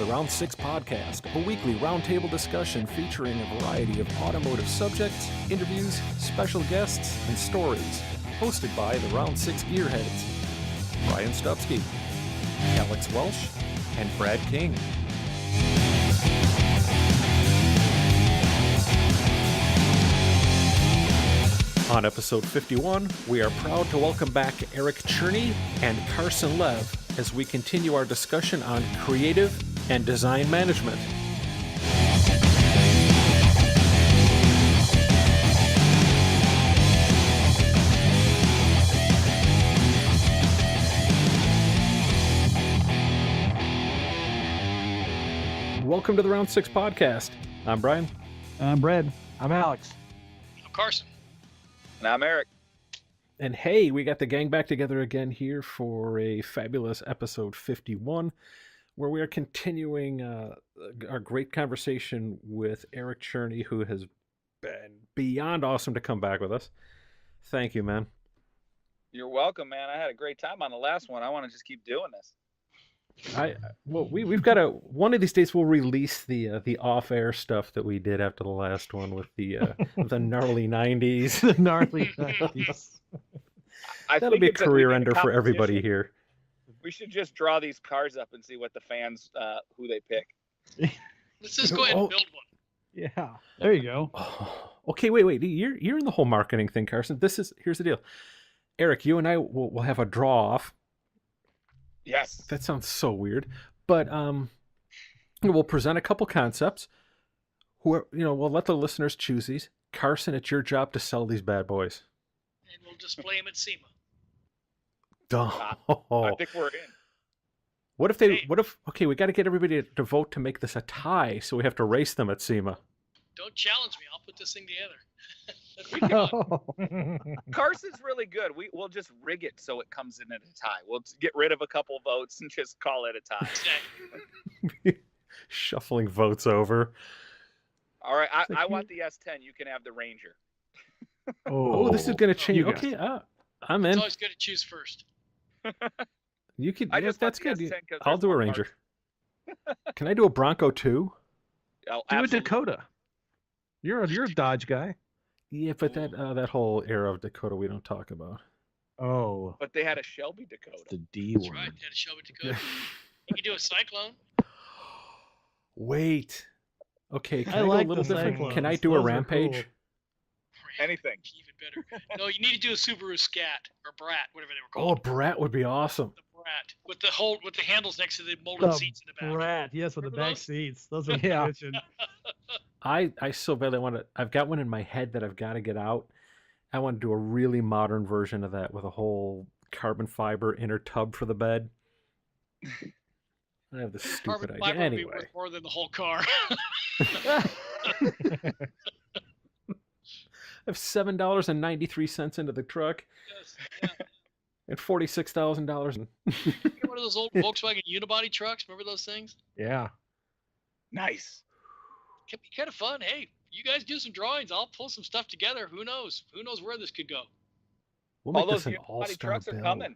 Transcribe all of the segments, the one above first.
Round 6 Podcast, a weekly roundtable discussion featuring a variety of automotive subjects, interviews, special guests, and stories, hosted by the Round 6 Gearheads, Brian Stupsky, Alex Welsh, and Brad King. On episode 51, we are proud to welcome back Eric Tscherne and Carson Lev as we continue our discussion on creative and design management. Welcome to the Round 6 Podcast. I'm Brian. I'm Brad. I'm Alex. I'm Carson. And I'm Eric. And hey, we got the gang back together again here for a fabulous episode 51, where we are continuing our great conversation with Eric Tscherne, who has been beyond awesome to come back with us. Thank you, man. You're welcome, man. I had a great time on the last one. I want to just keep doing this. We've got one of these days we'll release the off-air stuff that we did after the last one with the gnarly 90s. The gnarly 90s. That'll be a career ender for everybody here. We should just draw these cars up and see what the fans who they pick. Let's just go ahead and build one. Yeah, there you go. Oh, okay, wait. You're in the whole marketing thing, Carson. Here's the deal. Eric, you and I will have a draw off. Yes. That sounds so weird. But we'll present a couple concepts. We'll let the listeners choose these. Carson, it's your job to sell these bad boys. And we'll display them at SEMA. I think we're in. What if we got to get everybody to vote to make this a tie, so we have to race them at SEMA. Don't challenge me. I'll put this thing together. Carson's really good. We'll just rig it so it comes in at a tie. We'll get rid of a couple votes and just call it a tie. Exactly. Shuffling votes over. All right, I want the S10. You can have the Ranger. Oh, this is going to change. Okay, I'm in. It's always good to choose first. You could. That's good. I'll do a Ranger. Can I do a Bronco too? Oh, do a Dakota. You're a Dodge guy. Yeah, but that whole era of Dakota we don't talk about. Oh. But they had a Shelby Dakota. The D That's one. right. Had a Shelby Dakota. You can do a Cyclone. Wait. Okay, can I like go a little the different? Cyclones. Can I do a Those are Rampage? cool. Anything. Even better. No, you need to do a Subaru Scat or Brat, whatever they were Oh, called. Brat would be awesome. The Brat with the handles next to the molded seats in the back. Brat, yes, with the Remember back those? seats. Those are Yeah. bitchin'. I so badly want to. I've got one in my head that I've got to get out. I want to do a really modern version of that with a whole carbon fiber inner tub for the bed. I have this stupid Carbon idea. fiber would be Anyway, worth more than the whole car. I have $7.93 into the truck Yes, yeah. and $46,000. Get one of those old Volkswagen unibody trucks. Remember those things? Yeah. Nice. Can be kind of fun. Hey, you guys do some drawings. I'll pull some stuff together. Who knows? Who knows where this could go? We'll All make those this an unibody all-star trucks are build. coming.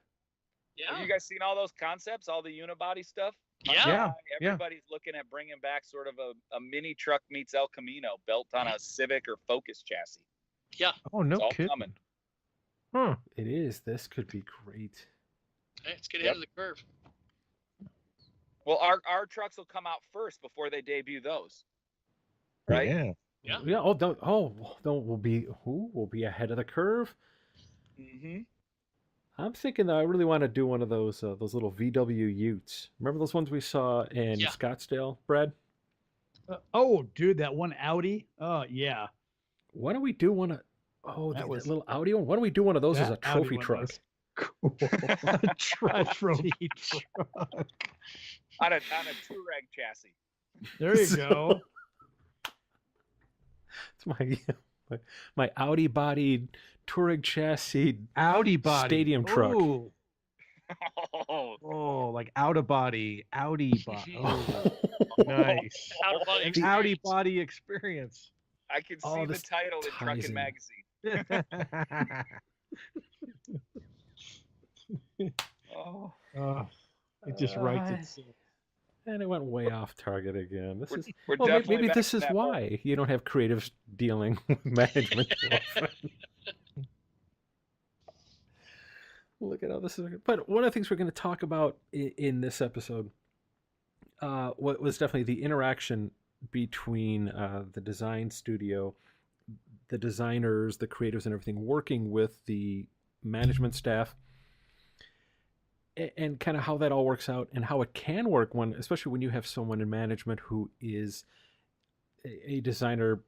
Yeah. Have you guys seen all those concepts, all the unibody stuff? Yeah. Everybody's looking at bringing back sort of a mini truck meets El Camino built on a Civic or Focus chassis. Yeah. Oh, no It's all kidding. coming. Huh. It is. This could be great. Hey, let's get ahead of the curve. Well, our trucks will come out first before they debut those. Right? Yeah. Yeah. Yeah. We'll be ahead of the curve. Mm-hmm. I'm thinking that I really want to do one of those little VW Utes. Remember those ones we saw in Yeah. Scottsdale, Brad? Oh, dude, that one Audi. Oh, yeah. Why don't we do one of that little Audi one? Why don't we do one of those as a That Audi trophy one truck? was Cool. A trophy truck. On a Touareg chassis. There you go. It's my Audi bodied Touareg chassis Audi body. stadium truck. Ooh. Oh, Like out of body. Audi body. Oh, nice. Out-of-body An experience. Audi body experience. I can see the this title in ties Truckin' in. Magazine. Oh, It just writes itself. And it went way off target again. This is We're well, definitely maybe back this to is that why you don't have creatives dealing with management too often. Look at how this is. But one of the things we're going to talk about in this episode what was definitely the interaction between the design studio, the designers, the creatives, and everything working with the management staff, and kind of how that all works out and how it can work when, especially when you have someone in management who is a designer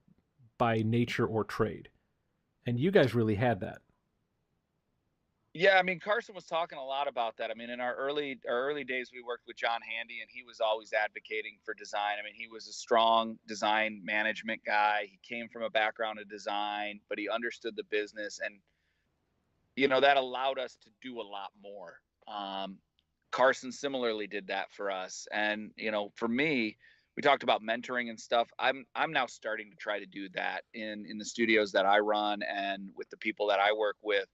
by nature or trade. And you guys really had that. Yeah, I mean, Carson was talking a lot about that. I mean, in our early days, we worked with John Handy, and he was always advocating for design. I mean, he was a strong design management guy. He came from a background of design, but he understood the business, and that allowed us to do a lot more. Carson similarly did that for us, and for me, we talked about mentoring and stuff. I'm now starting to try to do that in the studios that I run and with the people that I work with.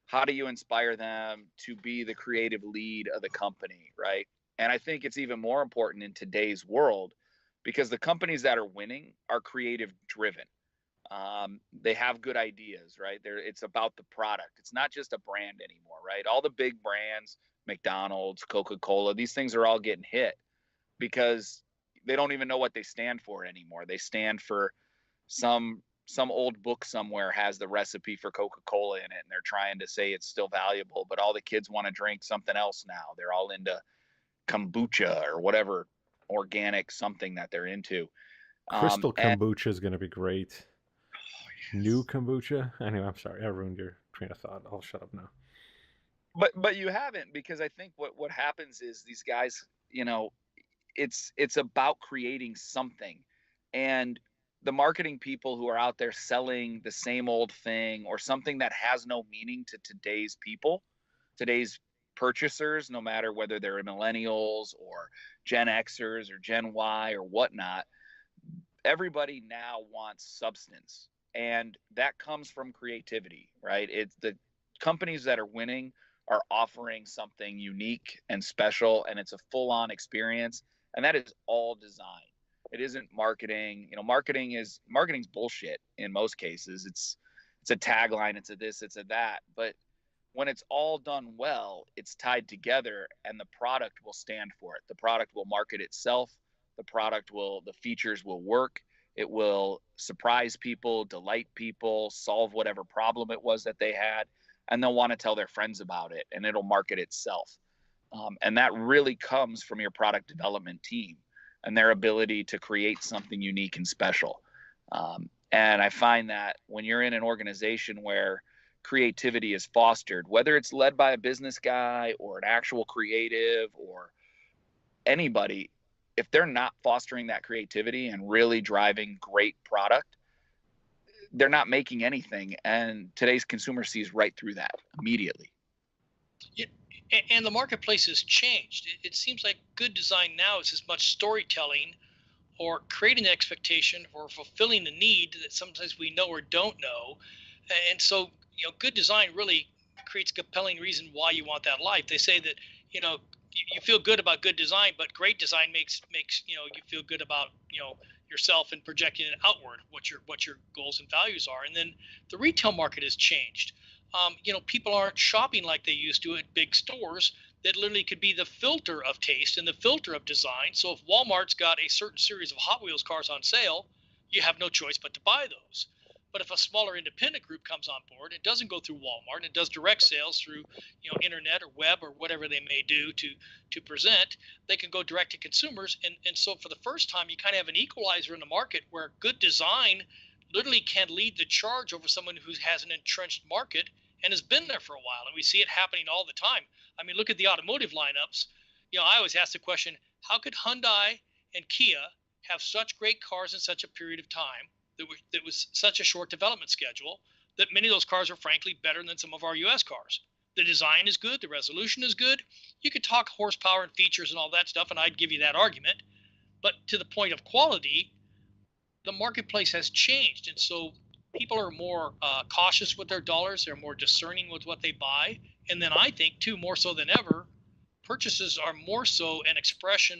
How do you inspire them to be the creative lead of the company, right? And I think it's even more important in today's world because the companies that are winning are creative driven. They have good ideas, right? It's about the product. It's not just a brand anymore, right? All the big brands, McDonald's, Coca-Cola, these things are all getting hit because they don't even know what they stand for anymore. They stand for some old book somewhere has the recipe for Coca-Cola in it, and they're trying to say it's still valuable, but all the kids want to drink something else now. They're all into kombucha or whatever organic something that they're into. Crystal kombucha is going to be great. Oh, yes. New kombucha. Anyway, I'm sorry, I ruined your train of thought. I'll shut up now. But you haven't, because I think what happens is these guys, it's about creating something, and the marketing people who are out there selling the same old thing or something that has no meaning to today's people, today's purchasers, no matter whether they're millennials or Gen Xers or Gen Y or whatnot, everybody now wants substance. And that comes from creativity, right? It's the companies that are winning are offering something unique and special, and it's a full-on experience. And that is all design. It isn't marketing. Marketing's bullshit in most cases. It's a tagline. It's a this, it's a that. But when it's all done well, it's tied together, and the product will stand for it. The product will market itself. The features will work. It will surprise people, delight people, solve whatever problem it was that they had, and they'll want to tell their friends about it, and it'll market itself. And that really comes from your product development team and their ability to create something unique and special. And I find that when you're in an organization where creativity is fostered, whether it's led by a business guy or an actual creative or anybody, if they're not fostering that creativity and really driving great product, they're not making anything. And today's consumer sees right through that immediately. Yeah. And the marketplace has changed. It seems like good design now is as much storytelling or creating an expectation or fulfilling the need that sometimes we know or don't know. And so, good design really creates a compelling reason why you want that life. They say that, you feel good about good design, but great design makes you feel good about, yourself and projecting it outward, what your goals and values are. And then the retail market has changed. People aren't shopping like they used to at big stores that literally could be the filter of taste and the filter of design. So if Walmart's got a certain series of Hot Wheels cars on sale, you have no choice but to buy those. But if a smaller independent group comes on board, it doesn't go through Walmart, it does direct sales through, internet or web or whatever they may do to present, they can go direct to consumers. And so for the first time, you kind of have an equalizer in the market where good design literally can lead the charge over someone who has an entrenched market and has been there for a while. And we see it happening all the time. I mean, look at the automotive lineups. I always ask the question, how could Hyundai and Kia have such great cars in such a period of time that was such a short development schedule that many of those cars are frankly better than some of our U.S. cars? The design is good. The resolution is good. You could talk horsepower and features and all that stuff, and I'd give you that argument. But to the point of quality, the marketplace has changed. And so people are more cautious with their dollars. They're more discerning with what they buy. And then I think, too, more so than ever, purchases are more so an expression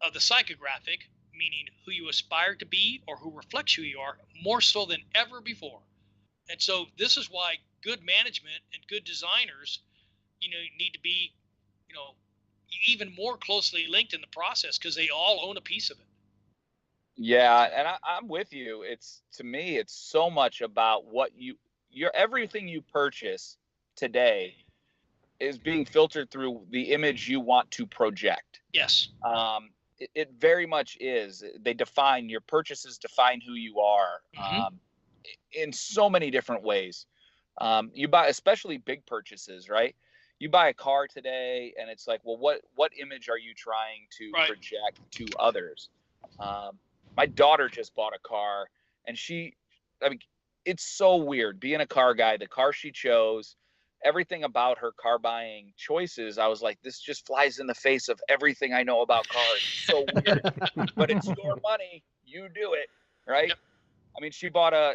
of the psychographic, meaning who you aspire to be or who reflects who you are, more so than ever before. And so this is why good management and good designers, need to be, even more closely linked in the process, because they all own a piece of it. Yeah, and I'm with you. To me, it's so much about what your everything you purchase today is being filtered through the image you want to project. Yes. It very much is. Your purchases define who you are, in so many different ways. You buy, especially big purchases, right? You buy a car today, and it's like, well, what image are you trying to project to others? My daughter just bought a car, and it's so weird being a car guy. The car she chose, everything about her car buying choices, I was like, this just flies in the face of everything I know about cars. It's so weird, but it's your money. You do it, right? Yep. I mean, she bought a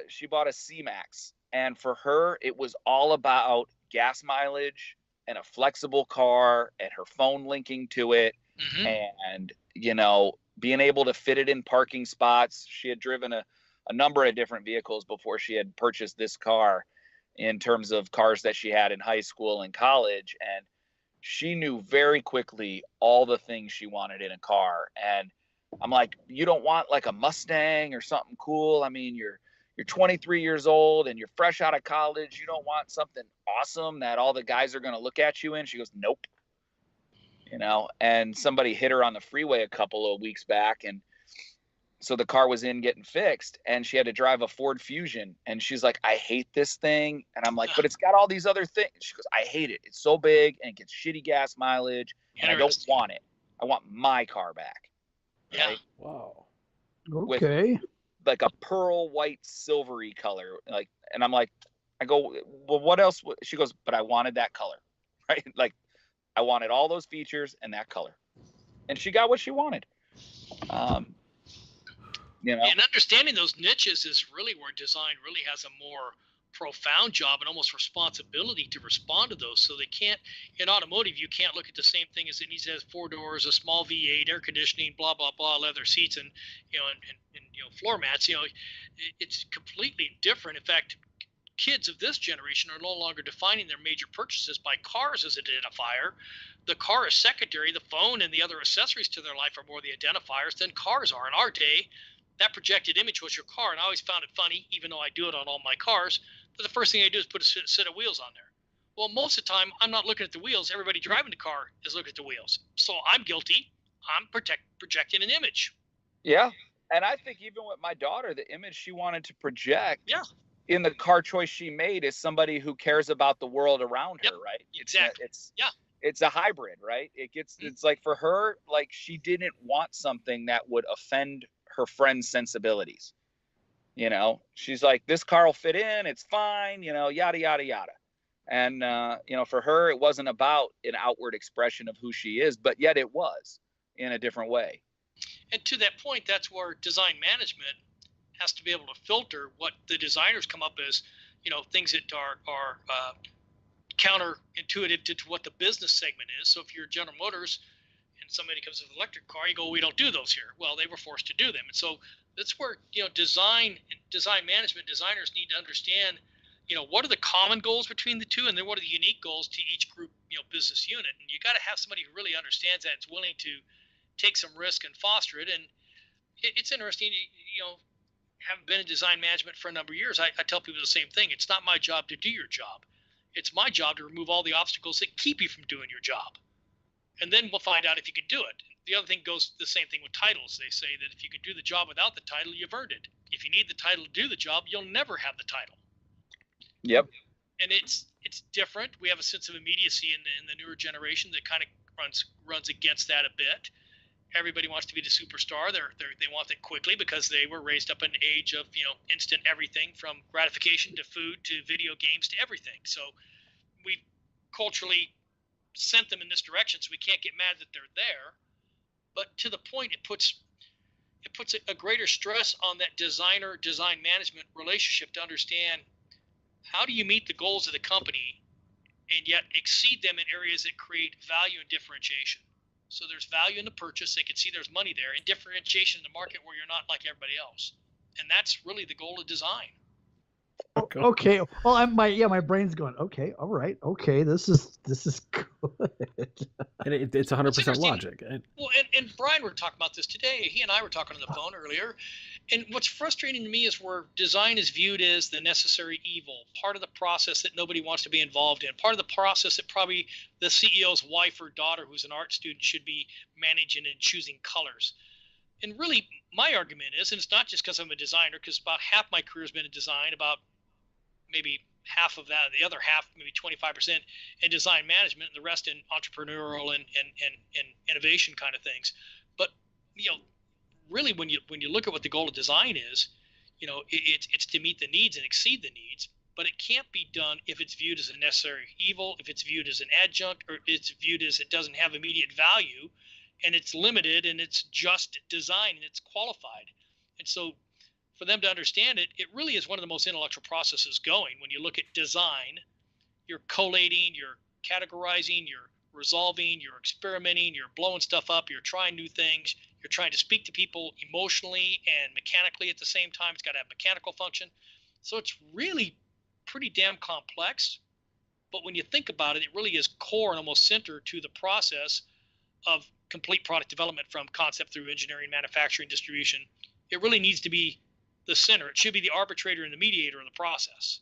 C-Max, and for her, it was all about gas mileage and a flexible car and her phone linking to it, and being able to fit it in parking spots. She had driven a number of different vehicles before she had purchased this car, in terms of cars that she had in high school and college. And she knew very quickly all the things she wanted in a car. And I'm like, you don't want like a Mustang or something cool? I mean, you're 23 years old and you're fresh out of college. You don't want something awesome that all the guys are going to look at you in? She goes, nope. And somebody hit her on the freeway a couple of weeks back, and so the car was in getting fixed, and she had to drive a Ford Fusion, and she's like, I hate this thing. And I'm like, but it's got all these other things. She goes, I hate it. It's so big and it gets shitty gas mileage, and I don't want it. I want my car back. Yeah. Right? Wow. Okay. With like a pearl white silvery color. And I'm like, I go, well, what else? She goes, but I wanted that color, right? Like, I wanted all those features and that color, and she got what she wanted. And understanding those niches is really where design really has a more profound job and almost responsibility to respond to those. So they can't, in automotive, you can't look at the same thing as it needs to have 4 doors, a small V8, air conditioning, blah, blah, blah, leather seats, and floor mats. It's completely different. In fact, kids of this generation are no longer defining their major purchases by cars as an identifier. The car is secondary. The phone and the other accessories to their life are more the identifiers than cars are. In our day, that projected image was your car, and I always found it funny, even though I do it on all my cars, but the first thing I do is put a set of wheels on there. Well, most of the time, I'm not looking at the wheels. Everybody driving the car is looking at the wheels. So I'm guilty. I'm projecting an image. Yeah, and I think even with my daughter, the image she wanted to project in the car choice she made is somebody who cares about the world around her, right? Exactly. It's a hybrid, right? It's like, for her, like, she didn't want something that would offend her friend's sensibilities. She's like, this car will fit in, it's fine, yada, yada, yada. And, for her, it wasn't about an outward expression of who she is, but yet it was in a different way. And to that point, that's where design management has to be able to filter what the designers come up as, things that are counterintuitive to what the business segment is. So if you're General Motors and somebody comes with an electric car, you go, we don't do those here. Well, they were forced to do them. And so that's where, design management designers need to understand, what are the common goals between the two, and then what are the unique goals to each group, business unit. And you got to have somebody who really understands that, is willing to take some risk and foster it. And it's interesting, having been in design management for a number of years, I tell people the same thing. It's not my job to do your job. It's my job to remove all the obstacles that keep you from doing your job. And then we'll find out if you can do it. The other thing goes the same thing with titles. They say that if you can do the job without the title, you've earned it. If you need the title to do the job, you'll never have the title. Yep. And it's different. We have a sense of immediacy in the newer generation that kind of runs against that a bit. Everybody wants to be the superstar. They want it quickly because they were raised up in an age of, instant everything, from gratification to food to video games to everything. So we culturally sent them in this direction, so we can't get mad that they're there. But to the point, it puts a greater stress on that design management relationship to understand, how do you meet the goals of the company and yet exceed them in areas that create value and differentiation? So there's value in the purchase. They can see there's money there, and differentiation in the market where you're not like everybody else. And that's really the goal of design. Okay. Well, my brain's going, okay, all right, okay, this is good. And it's 100% logic. Well, and Brian were talking about this today. He and I were talking on the phone earlier. And what's frustrating to me is where design is viewed as the necessary evil, part of the process that nobody wants to be involved in, part of the process that probably the CEO's wife or daughter, who's an art student, should be managing and choosing colors. And really, my argument is, and it's not just because I'm a designer, because about half my career has been in design, about maybe half of that, the other half, maybe 25% in design management, and the rest in entrepreneurial and innovation kind of things. But, really when you look at what the goal of design is, it's to meet the needs and exceed the needs, but it can't be done if it's viewed as a necessary evil, if it's viewed as an adjunct, or it's viewed as it doesn't have immediate value, and it's limited, and it's just design, and it's qualified. And so for them to understand it, it really is one of the most intellectual processes going. When you look at design, you're collating, you're categorizing, you're resolving, you're experimenting, you're blowing stuff up, you're trying new things, you're trying to speak to people emotionally and mechanically at the same time. It's got to have mechanical function. So it's really pretty damn complex. But when you think about it, it really is core and almost center to the process of complete product development, from concept through engineering, manufacturing, distribution. It really needs to be the center. It should be the arbitrator and the mediator of the process.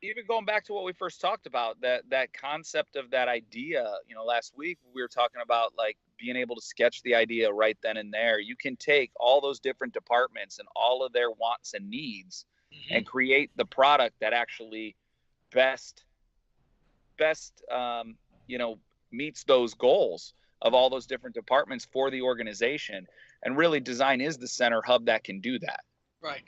Even going back to what we first talked about, that concept of that idea, last week we were talking about like being able to sketch the idea right then and there. You can take all those different departments and all of their wants and needs and create the product that actually best meets those goals of all those different departments for the organization. And really, design is the center hub that can do that. Right.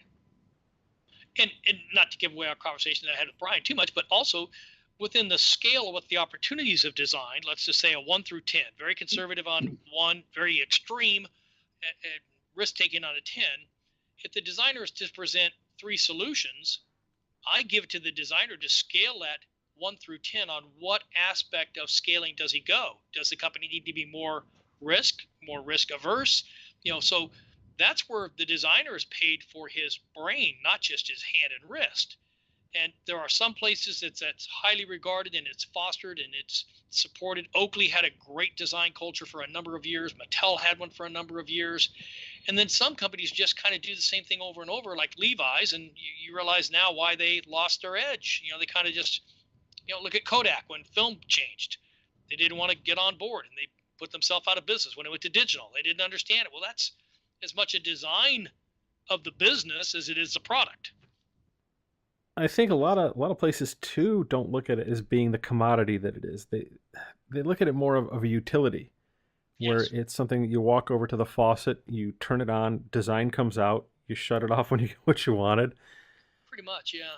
And not to give away our conversation that I had with Brian too much, but also within the scale of what the opportunities of design, let's just say a 1 through 10, very conservative on 1, very extreme risk-taking on a 10. If the designer is to present 3 solutions, I give it to the designer to scale that 1 through 10 on what aspect of scaling does he go? Does the company need to be more risk averse? So that's where the designer is paid for his brain, not just his hand and wrist. And there are some places that's highly regarded and it's fostered and it's supported. Oakley had a great design culture for a number of years. Mattel had one for a number of years. And then some companies just kind of do the same thing over and over, like Levi's, and you realize now why they lost their edge. They kind of just, look at Kodak when film changed. They didn't want to get on board, and they put themselves out of business when it went to digital. They didn't understand it. Well, that's as much a design of the business as it is the product. I think a lot of places too don't look at it as being the commodity that it is. They look at it more of a utility, where it's something you walk over to the faucet, you turn it on, design comes out, you shut it off when you get what you wanted. Pretty much, yeah.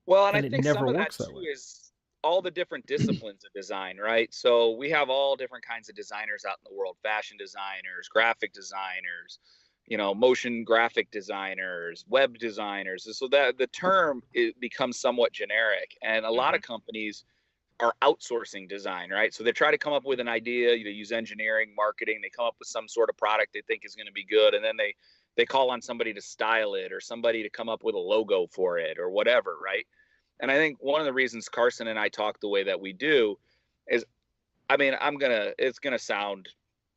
Well, and I it think never some of works that that too way. is all the different disciplines of design, right? So we have all different kinds of designers out in the world: fashion designers, graphic designers, motion graphic designers, web designers. So that the term becomes somewhat generic, and a lot of companies are outsourcing design, right? So they try to come up with an idea, they use engineering, marketing, they come up with some sort of product they think is going to be good, and then they call on somebody to style it or somebody to come up with a logo for it or whatever, right? And I think one of the reasons Carson and I talk the way that we do is, it's going to sound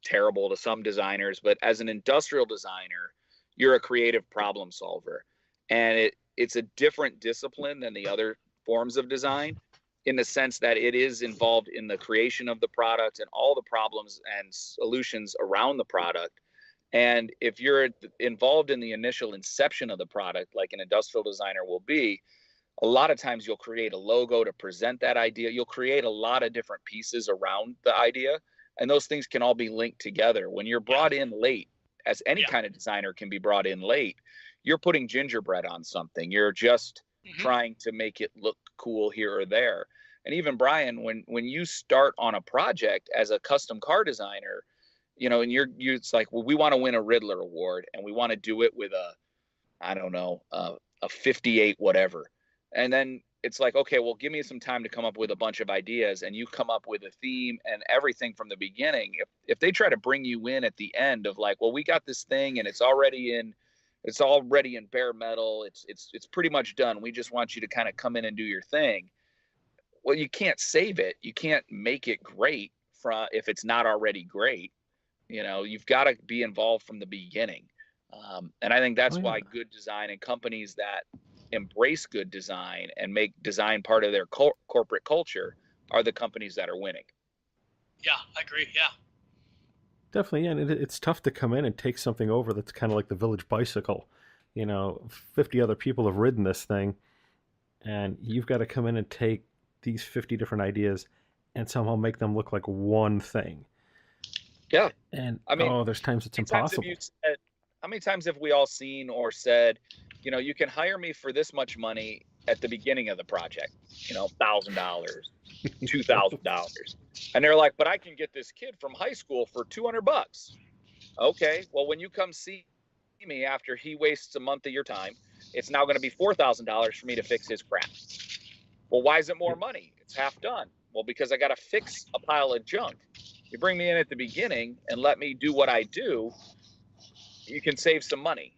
terrible to some designers, but as an industrial designer, you're a creative problem solver. And it's a different discipline than the other forms of design, in the sense that it is involved in the creation of the product and all the problems and solutions around the product. And if you're involved in the initial inception of the product, like an industrial designer will be, a lot of times you'll create a logo to present that idea. You'll create a lot of different pieces around the idea, and those things can all be linked together. When you're brought in late, as any kind of designer can be brought in late, you're putting gingerbread on something. You're just trying to make it look cool here or there. And even Brian, when you start on a project as a custom car designer, and it's like, well, we want to win a Riddler Award, and we want to do it with a 58 whatever. And then it's like, okay, well, give me some time to come up with a bunch of ideas, and you come up with a theme and everything from the beginning. If they try to bring you in at the end of like, well, we got this thing and it's already in bare metal. It's pretty much done. We just want you to kind of come in and do your thing. Well, you can't save it. You can't make it great if it's not already great. You've got to be involved from the beginning. And I think that's why good design and companies that embrace good design and make design part of their corporate culture are the companies that are winning. Yeah, I agree. Yeah. Definitely, yeah. And it's tough to come in and take something over that's kind of like the village bicycle. 50 other people have ridden this thing, and you've got to come in and take these 50 different ideas and somehow make them look like one thing. Yeah. And I mean, there's times it's impossible. How many times have we all seen or said, you can hire me for this much money at the beginning of the project, $1,000, $2,000. And they're like, but I can get this kid from high school for $200. Okay. Well, when you come see me after he wastes a month of your time, it's now going to be $4,000 for me to fix his crap. Well, why is it more money? It's half done. Well, because I got to fix a pile of junk. You bring me in at the beginning and let me do what I do, you can save some money.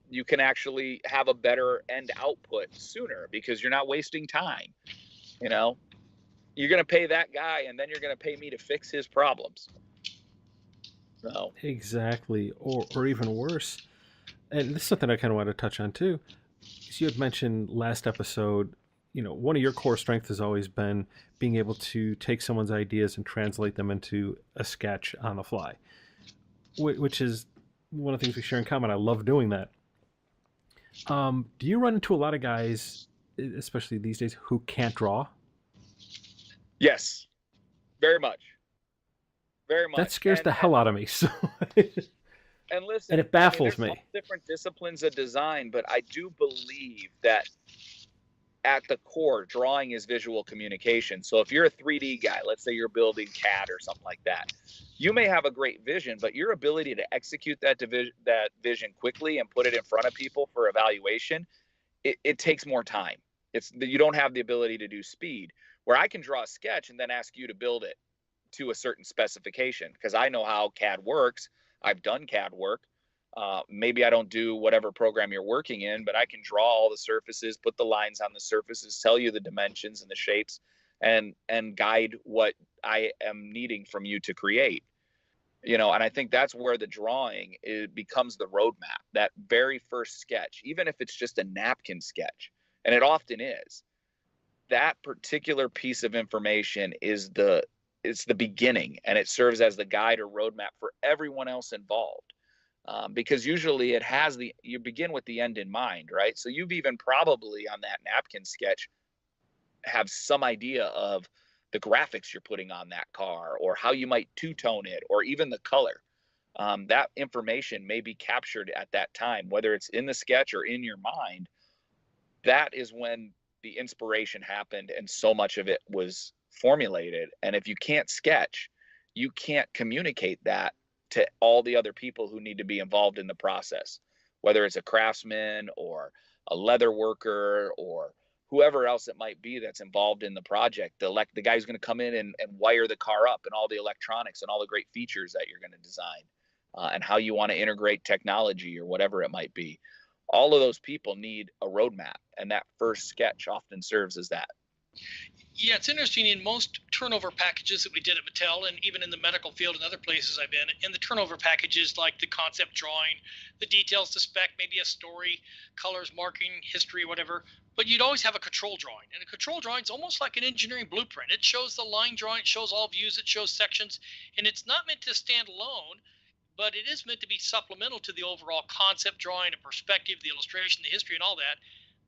You can actually have a better end output sooner because you're not wasting time. You're going to pay that guy and then you're going to pay me to fix his problems. So. Exactly. Or even worse. And this is something I kind of want to touch on too. As you had mentioned last episode, one of your core strengths has always been being able to take someone's ideas and translate them into a sketch on the fly, which is one of the things we share in common. I love doing that. Do you run into a lot of guys, especially these days, who can't draw? Yes, very much. Very much. That scares the hell out of me. So. And listen, and it baffles me. There's different disciplines of design, but I do believe that at the core, drawing is visual communication. So if you're a 3D guy, let's say you're building CAD or something like that, you may have a great vision, but your ability to execute that vision quickly and put it in front of people for evaluation, it takes more time. You don't have the ability to do speed. Where I can draw a sketch and then ask you to build it to a certain specification because I know how CAD works. I've done CAD work. Maybe I don't do whatever program you're working in, but I can draw all the surfaces, put the lines on the surfaces, tell you the dimensions and the shapes, and guide what I am needing from you to create. And I think that's where the drawing becomes the roadmap, that very first sketch, even if it's just a napkin sketch, and it often is. That particular piece of information it's the beginning, and it serves as the guide or roadmap for everyone else involved. Because usually you begin with the end in mind, right? So you've even probably on that napkin sketch have some idea of the graphics you're putting on that car or how you might two-tone it or even the color. That information may be captured at that time, whether it's in the sketch or in your mind. That is when the inspiration happened and so much of it was formulated. And if you can't sketch, you can't communicate that to all the other people who need to be involved in the process, whether it's a craftsman or a leather worker or whoever else it might be that's involved in the project. The guy who's going to come in and wire the car up and all the electronics and all the great features that you're going to design and how you want to integrate technology or whatever it might be. All of those people need a roadmap, and that first sketch often serves as that. Yeah, it's interesting. In most turnover packages that we did at Mattel, and even in the medical field and other places I've been, in the turnover packages like the concept drawing, the details, the spec, maybe a story, colors, marking, history, whatever, but you'd always have a control drawing. And a control drawing is almost like an engineering blueprint. It shows the line drawing, it shows all views, it shows sections, and it's not meant to stand alone, but it is meant to be supplemental to the overall concept drawing, the perspective, the illustration, the history, and all that.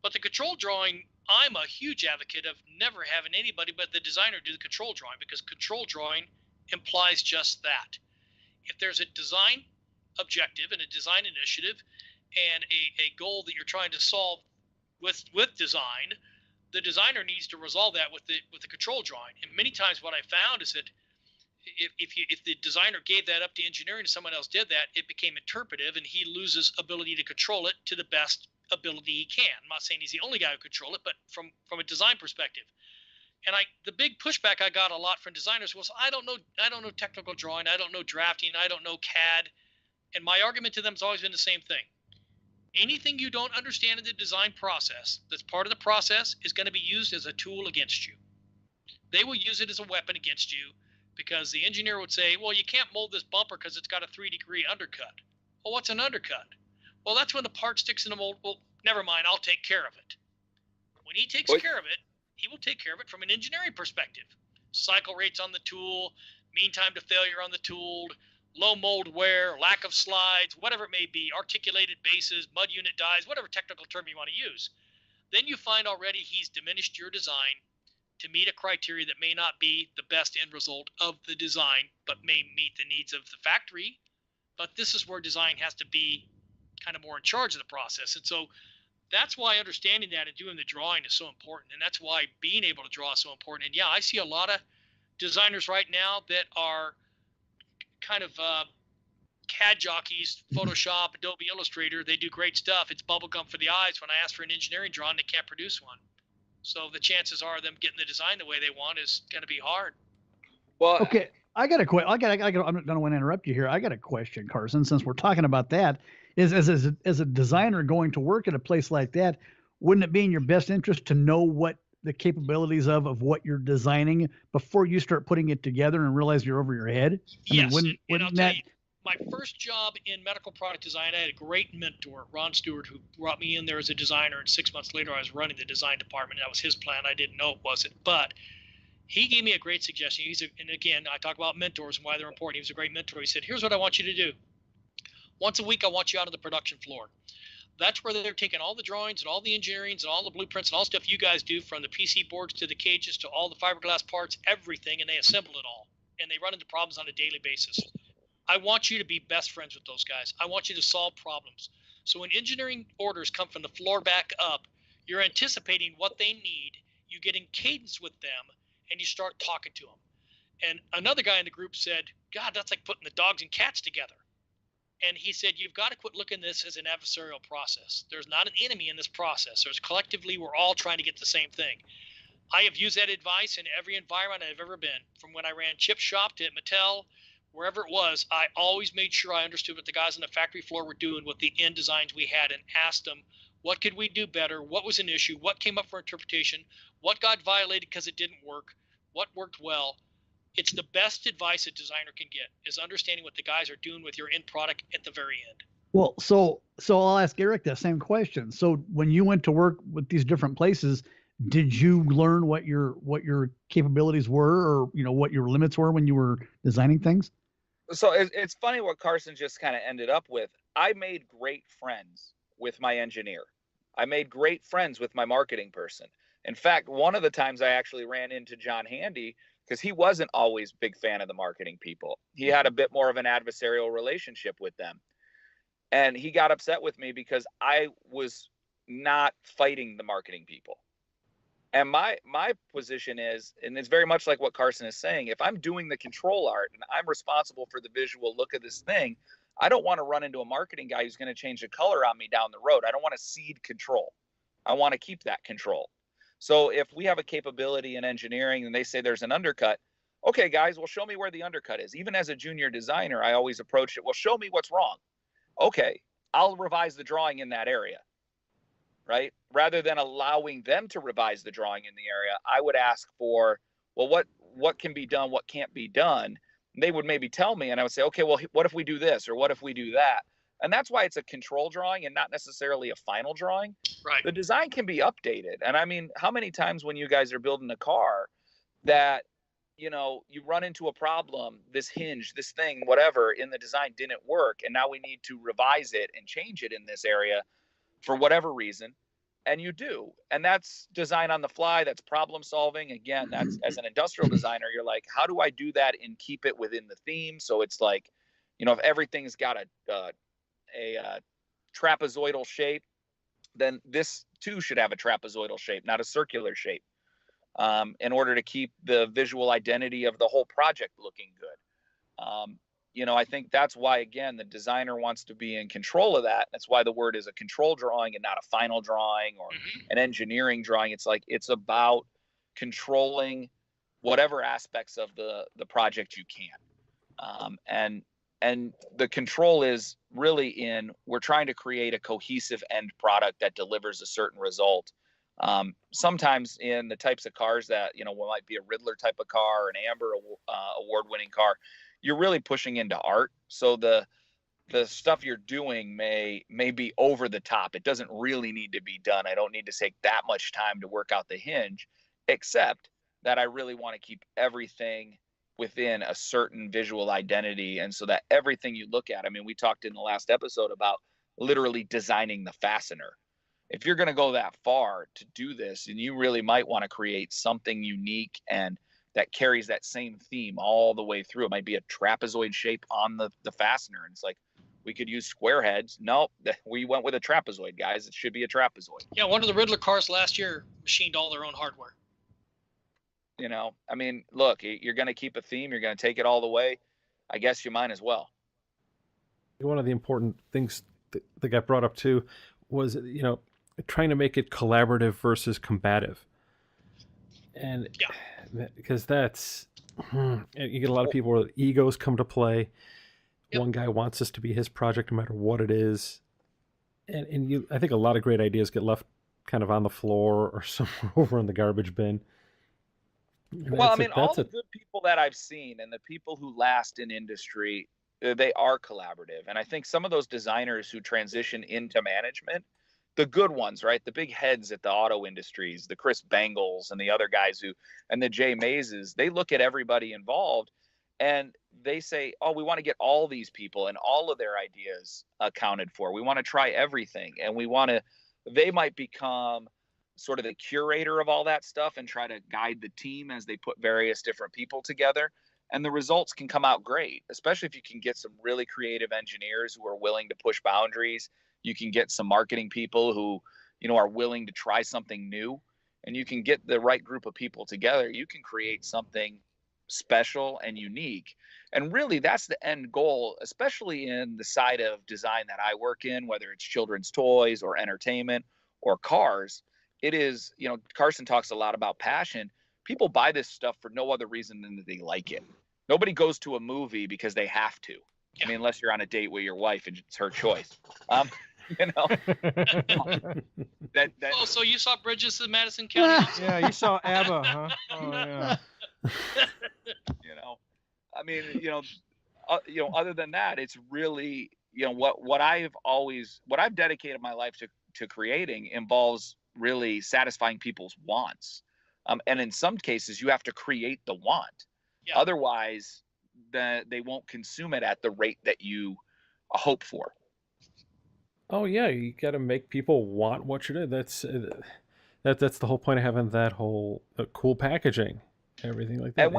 But the control drawing, I'm a huge advocate of never having anybody but the designer do the control drawing, because control drawing implies just that. If there's a design objective and a design initiative and a goal that you're trying to solve with design, the designer needs to resolve that with the control drawing. And many times what I found is that if the designer gave that up to engineering and someone else did that, it became interpretive and he loses ability to control it to the best ability he can. I'm not saying he's the only guy who control it, but from a design perspective. And the big pushback I got a lot from designers was, I don't know technical drawing, I don't know drafting, I don't know CAD. And my argument to them has always been the same thing. Anything you don't understand in the design process that's part of the process is going to be used as a tool against you. They will use it as a weapon against you, because the engineer would say, well, you can't mold this bumper because it's got a 3-degree undercut. Well, what's an undercut? Well, that's when the part sticks in the mold. Well, never mind, I'll take care of it. When he takes care of it, he will take care of it from an engineering perspective. Cycle rates on the tool, mean time to failure on the tool, low mold wear, lack of slides, whatever it may be, articulated bases, mud unit dies, whatever technical term you want to use. Then you find already he's diminished your design to meet a criteria that may not be the best end result of the design, but may meet the needs of the factory. But this is where design has to be kind of more in charge of the process. And so that's why understanding that and doing the drawing is so important. And that's why being able to draw is so important. And yeah, I see a lot of designers right now that are kind of CAD jockeys, Photoshop, Adobe Illustrator. They do great stuff. It's bubblegum for the eyes. When I ask for an engineering drawing, they can't produce one. So the chances are them getting the design the way they want is going to be hard. Well, okay, I got a question. I don't want to interrupt you here. I got a question, Carson. Since we're talking about that, as a designer going to work at a place like that, wouldn't it be in your best interest to know what the capabilities of what you're designing before you start putting it together and realize you're over your head? Yes, and I'll tell you, my first job in medical product design, I had a great mentor, Ron Stewart, who brought me in there as a designer, and 6 months later I was running the design department. That was his plan. I didn't know it wasn't, but he gave me a great suggestion. And again, I talk about mentors and why they're important. He was a great mentor. He said, here's what I want you to do. Once a week, I want you out on the production floor. That's where they're taking all the drawings and all the engineerings and all the blueprints and all the stuff you guys do, from the PC boards to the cages to all the fiberglass parts, everything, and they assemble it all. And they run into problems on a daily basis. I want you to be best friends with those guys. I want you to solve problems. So when engineering orders come from the floor back up, you're anticipating what they need, you get in cadence with them, and you start talking to them. And another guy in the group said, God, that's like putting the dogs and cats together. And he said, you've got to quit looking at this as an adversarial process. There's not an enemy in this process. There's collectively, we're all trying to get the same thing. I have used that advice in every environment I've ever been. From when I ran chip shop to Mattel, wherever it was, I always made sure I understood what the guys on the factory floor were doing with the end designs we had, and asked them, what could we do better? What was an issue? What came up for interpretation? What got violated because it didn't work? What worked well? It's the best advice a designer can get, is understanding what the guys are doing with your end product at the very end. Well, so I'll ask Eric that same question. So when you went to work with these different places, did you learn what your capabilities were, or what your limits were when you were designing things? So it's funny what Carson just kind of ended up with. I made great friends with my engineer. I made great friends with my marketing person. In fact, one of the times I actually ran into John Handy, because he wasn't always a big fan of the marketing people. He had a bit more of an adversarial relationship with them. And he got upset with me because I was not fighting the marketing people. And my position is, and it's very much like what Carson is saying, if I'm doing the control art and I'm responsible for the visual look of this thing, I don't want to run into a marketing guy who's going to change the color on me down the road. I don't want to cede control. I want to keep that control. So if we have a capability in engineering and they say there's an undercut, okay, guys, well, show me where the undercut is. Even as a junior designer, I always approach it, well, show me what's wrong. Okay, I'll revise the drawing in that area, right? Rather than allowing them to revise the drawing in the area, I would ask for, well, what can be done, what can't be done? And they would maybe tell me, and I would say, okay, well, what if we do this, or what if we do that? And that's why it's a control drawing and not necessarily a final drawing. Right. The design can be updated. And I mean, how many times when you guys are building a car that, you run into a problem, this hinge, this thing, whatever in the design didn't work, and now we need to revise it and change it in this area for whatever reason. And you do. And that's design on the fly. That's problem solving. Again, that's, as an industrial designer, you're like, how do I do that and keep it within the theme? So it's like, if everything's got a trapezoidal shape, then this too should have a trapezoidal shape, not a circular shape, in order to keep the visual identity of the whole project looking good. I think that's why, again, the designer wants to be in control of that. That's why the word is a control drawing and not a final drawing or an engineering drawing. It's like, it's about controlling whatever aspects of the project you can. And the control is really in, we're trying to create a cohesive end product that delivers a certain result. Sometimes in the types of cars that, what might be a Riddler type of car, an Amber award-winning car, you're really pushing into art. So the stuff you're doing may be over the top. It doesn't really need to be done. I don't need to take that much time to work out the hinge, except that I really want to keep everything within a certain visual identity. And so that everything you look at, I mean, we talked in the last episode about literally designing the fastener. If you're going to go that far to do this, and you really might want to create something unique and that carries that same theme all the way through. It might be a trapezoid shape on the fastener. And it's like, we could use square heads. Nope, we went with a trapezoid, guys. It should be a trapezoid. Yeah, one of the Riddler cars last year machined all their own hardware. I mean, look, you're going to keep a theme. You're going to take it all the way. I guess you might as well. One of the important things that got brought up too was, trying to make it collaborative versus combative. And because that's, you get a lot of people where egos come to play. Yep. One guy wants this to be his project no matter what it is. And I think a lot of great ideas get left kind of on the floor or somewhere over in the garbage bin. Well, I mean, all the good people that I've seen and the people who last in industry, they are collaborative. And I think some of those designers who transition into management, the good ones, right? The big heads at the auto industries, the Chris Bangles and the other guys and the Jay Mazes, they look at everybody involved and they say, oh, we want to get all these people and all of their ideas accounted for. We want to try everything. And they might become sort of the curator of all that stuff and try to guide the team as they put various different people together. And the results can come out great, especially if you can get some really creative engineers who are willing to push boundaries. You can get some marketing people who, are willing to try something new, and you can get the right group of people together. You can create something special and unique. And really, that's the end goal, especially in the side of design that I work in, whether it's children's toys or entertainment or cars. It is, Carson talks a lot about passion. People buy this stuff for no other reason than that they like it. Nobody goes to a movie because they have to. I mean, unless you're on a date with your wife and it's her choice. Oh, so you saw Bridges in Madison County? Yeah, you saw ABBA, huh? Oh, yeah. I mean, other than that, it's really, what I've dedicated my life to creating involves really satisfying people's wants. And in some cases, you have to create the want. Yeah. Otherwise, they won't consume it at the rate that you hope for. Oh yeah, you got to make people want what you're doing. That's the whole point of having that whole cool packaging, everything like that.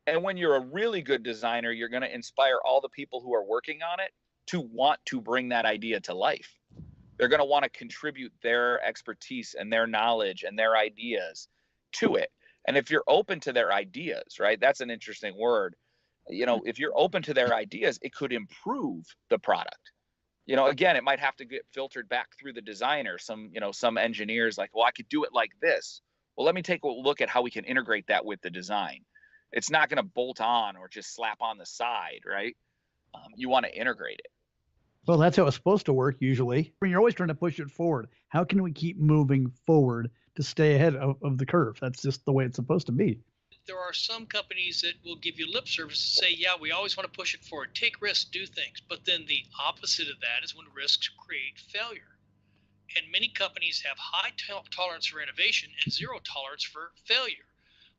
And when you're a really good designer, you're going to inspire all the people who are working on it to want to bring that idea to life. They're going to want to contribute their expertise and their knowledge and their ideas to it. And if you're open to their ideas, right? That's an interesting word. If you're open to their ideas, it could improve the product. Again, it might have to get filtered back through the designer. Some engineers like, well, I could do it like this. Well, let me take a look at how we can integrate that with the design. It's not going to bolt on or just slap on the side, right? You want to integrate it. Well, that's how it's supposed to work usually. You're always trying to push it forward. How can we keep moving forward to stay ahead of the curve? That's just the way it's supposed to be. There are some companies that will give you lip service and say, yeah, we always want to push it forward, take risks, do things. But then the opposite of that is when risks create failure. And many companies have high tolerance for innovation and zero tolerance for failure.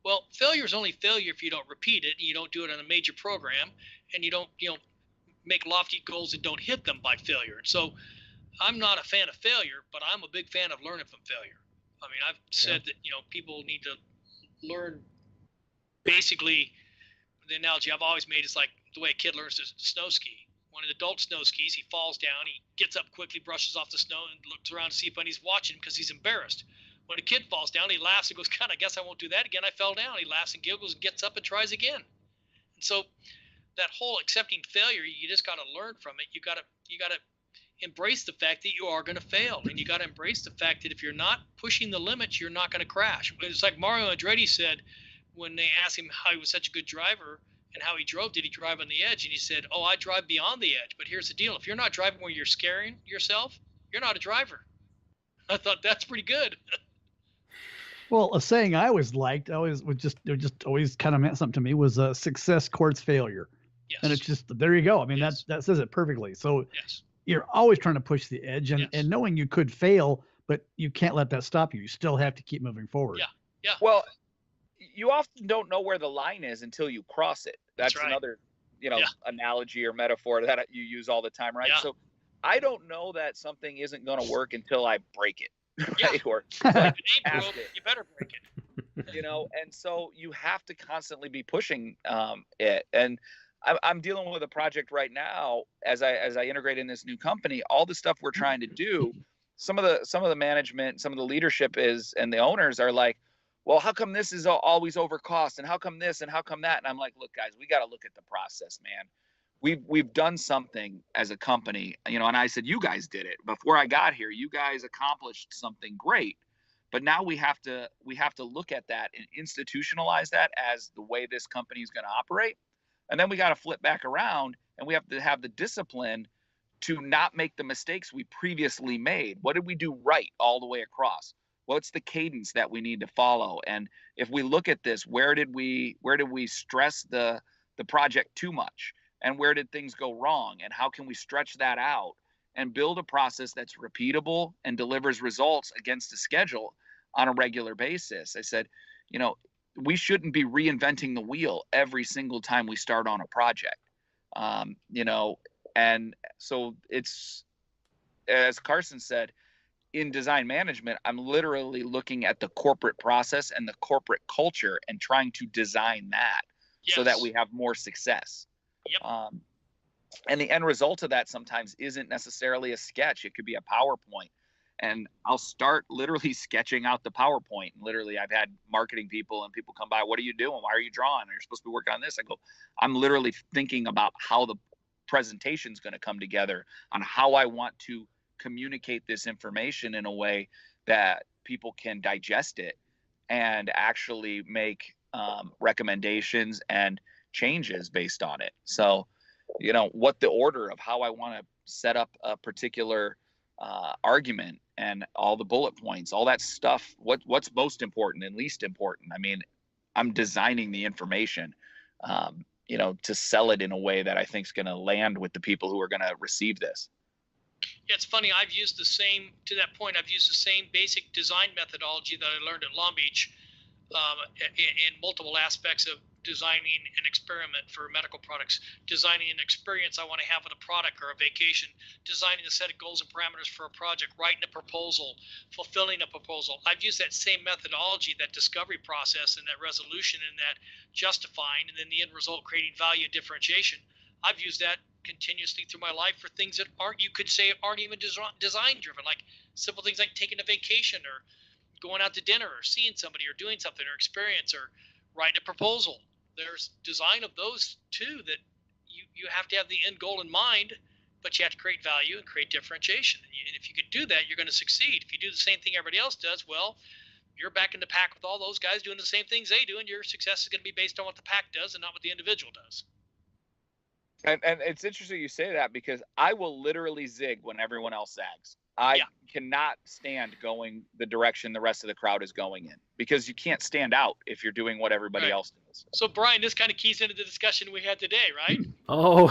Well, failure is only failure if you don't repeat it and you don't do it on a major program and you don't, make lofty goals and don't hit them by failure. And so I'm not a fan of failure, but I'm a big fan of learning from failure. I mean, I've said that, people need to learn. Basically, the analogy I've always made is like the way a kid learns to snow ski. When an adult snow skis, he falls down, he gets up quickly, brushes off the snow, and looks around to see if anybody's watching because he's embarrassed. When a kid falls down, he laughs and goes, God, I guess I won't do that again. I fell down. He laughs and giggles and gets up and tries again. And so that whole accepting failure, you just got to learn from it. You got to embrace the fact that you are going to fail, and you got to embrace the fact that if you're not pushing the limits, you're not going to crash. It's like Mario Andretti said when they asked him how he was such a good driver and how he drove. Did he drive on the edge? And he said, "Oh, I drive beyond the edge." But here's the deal: if you're not driving where you're scaring yourself, you're not a driver. I thought that's pretty good. Well, a saying I always liked, it just always kind of meant something to me, was success courts failure. Yes. And it's just, there you go. I mean, Yes. that says it perfectly. So Yes. you're always trying to push the edge, and, Yes. and knowing you could fail, but you can't let that stop you. You still have to keep moving forward. Yeah. Yeah. Well, you often don't know where the line is until you cross it. That's right. another, Yeah. analogy or metaphor that you use all the time, right? Yeah. So I don't know that something isn't going to work until I break it, Yeah. right? Or If it ain't Ask broke, it. you better break it. and so you have to constantly be pushing it. And I'm dealing with a project right now as I integrate in this new company. All the stuff we're trying to do, some of the management, some of the leadership and the owners are like, well, how come this is always over cost, and how come this, and how come that? And I'm like, look, guys, we got to look at the process, man. We've done something as a company, and I said, you guys did it before I got here. You guys accomplished something great, but now we have to look at that and institutionalize that as the way this company is going to operate. And then we got to flip back around, and we have to have the discipline to not make the mistakes we previously made. What did we do right all the way across? What's the cadence that we need to follow? And if we look at this, where did we stress the project too much? And where did things go wrong? And how can we stretch that out and build a process that's repeatable and delivers results against a schedule on a regular basis? I said, we shouldn't be reinventing the wheel every single time we start on a project. And so it's, as Carson said, in design management, I'm literally looking at the corporate process and the corporate culture and trying to design that so that we have more success. Yep. And the end result of that sometimes isn't necessarily a sketch. It could be a PowerPoint. And I'll start literally sketching out the PowerPoint. And literally, I've had marketing people and people come by, what are you doing? Why are you drawing? You're supposed to be working on this. I go, I'm literally thinking about how the presentation is going to come together, on how I want to communicate this information in a way that people can digest it and actually make recommendations and changes based on it. So, what the order of how I want to set up a particular argument and all the bullet points, all that stuff, what's most important and least important. I mean, I'm designing the information, to sell it in a way that I think is going to land with the people who are going to receive this. Yeah, it's funny. I've used the same basic design methodology that I learned at Long Beach in multiple aspects of designing an experiment for medical products, designing an experience I want to have with a product or a vacation, designing a set of goals and parameters for a project, writing a proposal, fulfilling a proposal. I've used that same methodology, that discovery process and that resolution and that justifying, and then the end result, creating value and differentiation. I've used that continuously through my life for things that aren't even design driven, like simple things like taking a vacation or going out to dinner or seeing somebody or doing something or experience or writing a proposal. There's design of those too, that you have to have the end goal in mind, but you have to create value and create differentiation. And if you can do that, you're going to succeed. If you do the same thing everybody else does, well, you're back in the pack with all those guys doing the same things they do, and your success is going to be based on what the pack does and not what the individual does. And it's interesting you say that, because I will literally zig when everyone else zags. I cannot stand going the direction the rest of the crowd is going in, because you can't stand out if you're doing what everybody else does. So, Brian, this kind of keys into the discussion we had today, right? Oh.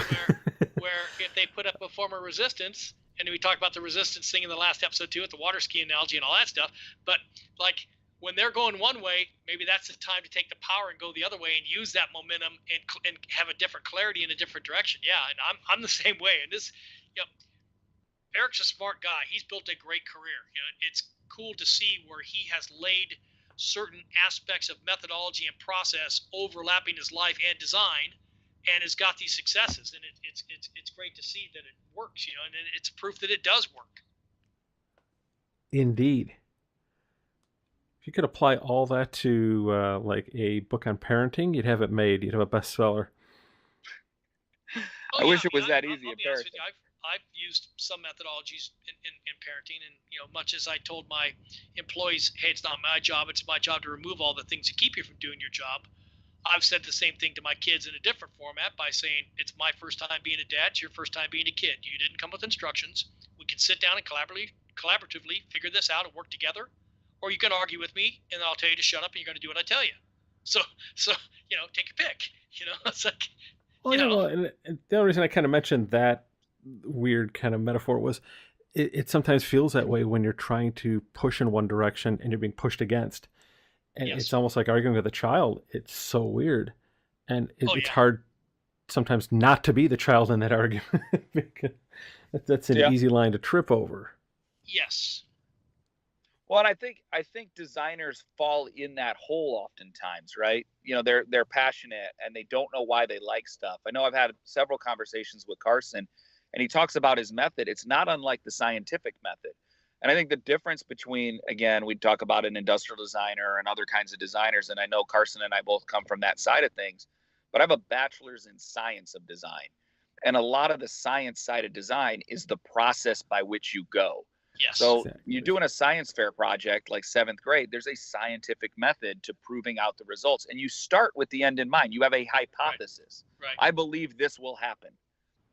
where if they put up a form of resistance, and we talked about the resistance thing in the last episode too, with the water ski analogy and all that stuff, but like when they're going one way, maybe that's the time to take the power and go the other way and use that momentum and have a different clarity in a different direction. Yeah, and I'm the same way. And this, Eric's a smart guy. He's built a great career. It's cool to see where he has laid certain aspects of methodology and process overlapping his life and design, and has got these successes. And it's great to see that it works. And it's proof that it does work. Indeed. If you could apply all that to like a book on parenting, you'd have it made. You'd have a bestseller. I wish it was that easy. I'll be honest with you. I've used some methodologies in parenting, and much as I told my employees, hey, it's not my job, it's my job to remove all the things that keep you from doing your job. I've said the same thing to my kids in a different format by saying, it's my first time being a dad, it's your first time being a kid. You didn't come with instructions. We can sit down and collaboratively figure this out and work together, or you can argue with me and I'll tell you to shut up and you're going to do what I tell you. So take a pick. It's like, well, and the only reason I kind of mentioned that weird kind of metaphor was it sometimes feels that way when you're trying to push in one direction and you're being pushed against. And it's almost like arguing with a child. It's so weird. And it's hard sometimes not to be the child in that argument. Because that's an easy line to trip over. Yes. Well, and I think designers fall in that hole oftentimes, right? They're passionate and they don't know why they like stuff. I know I've had several conversations with Carson, and he talks about his method. It's not unlike the scientific method. And I think the difference between, again, we talk about an industrial designer and other kinds of designers, and I know Carson and I both come from that side of things, but I have a bachelor's in science of design. And a lot of the science side of design is the process by which you go. Yes. So Exactly. you're doing a science fair project like 7th grade, there's a scientific method to proving out the results. And you start with the end in mind. You have a hypothesis. Right. I believe this will happen.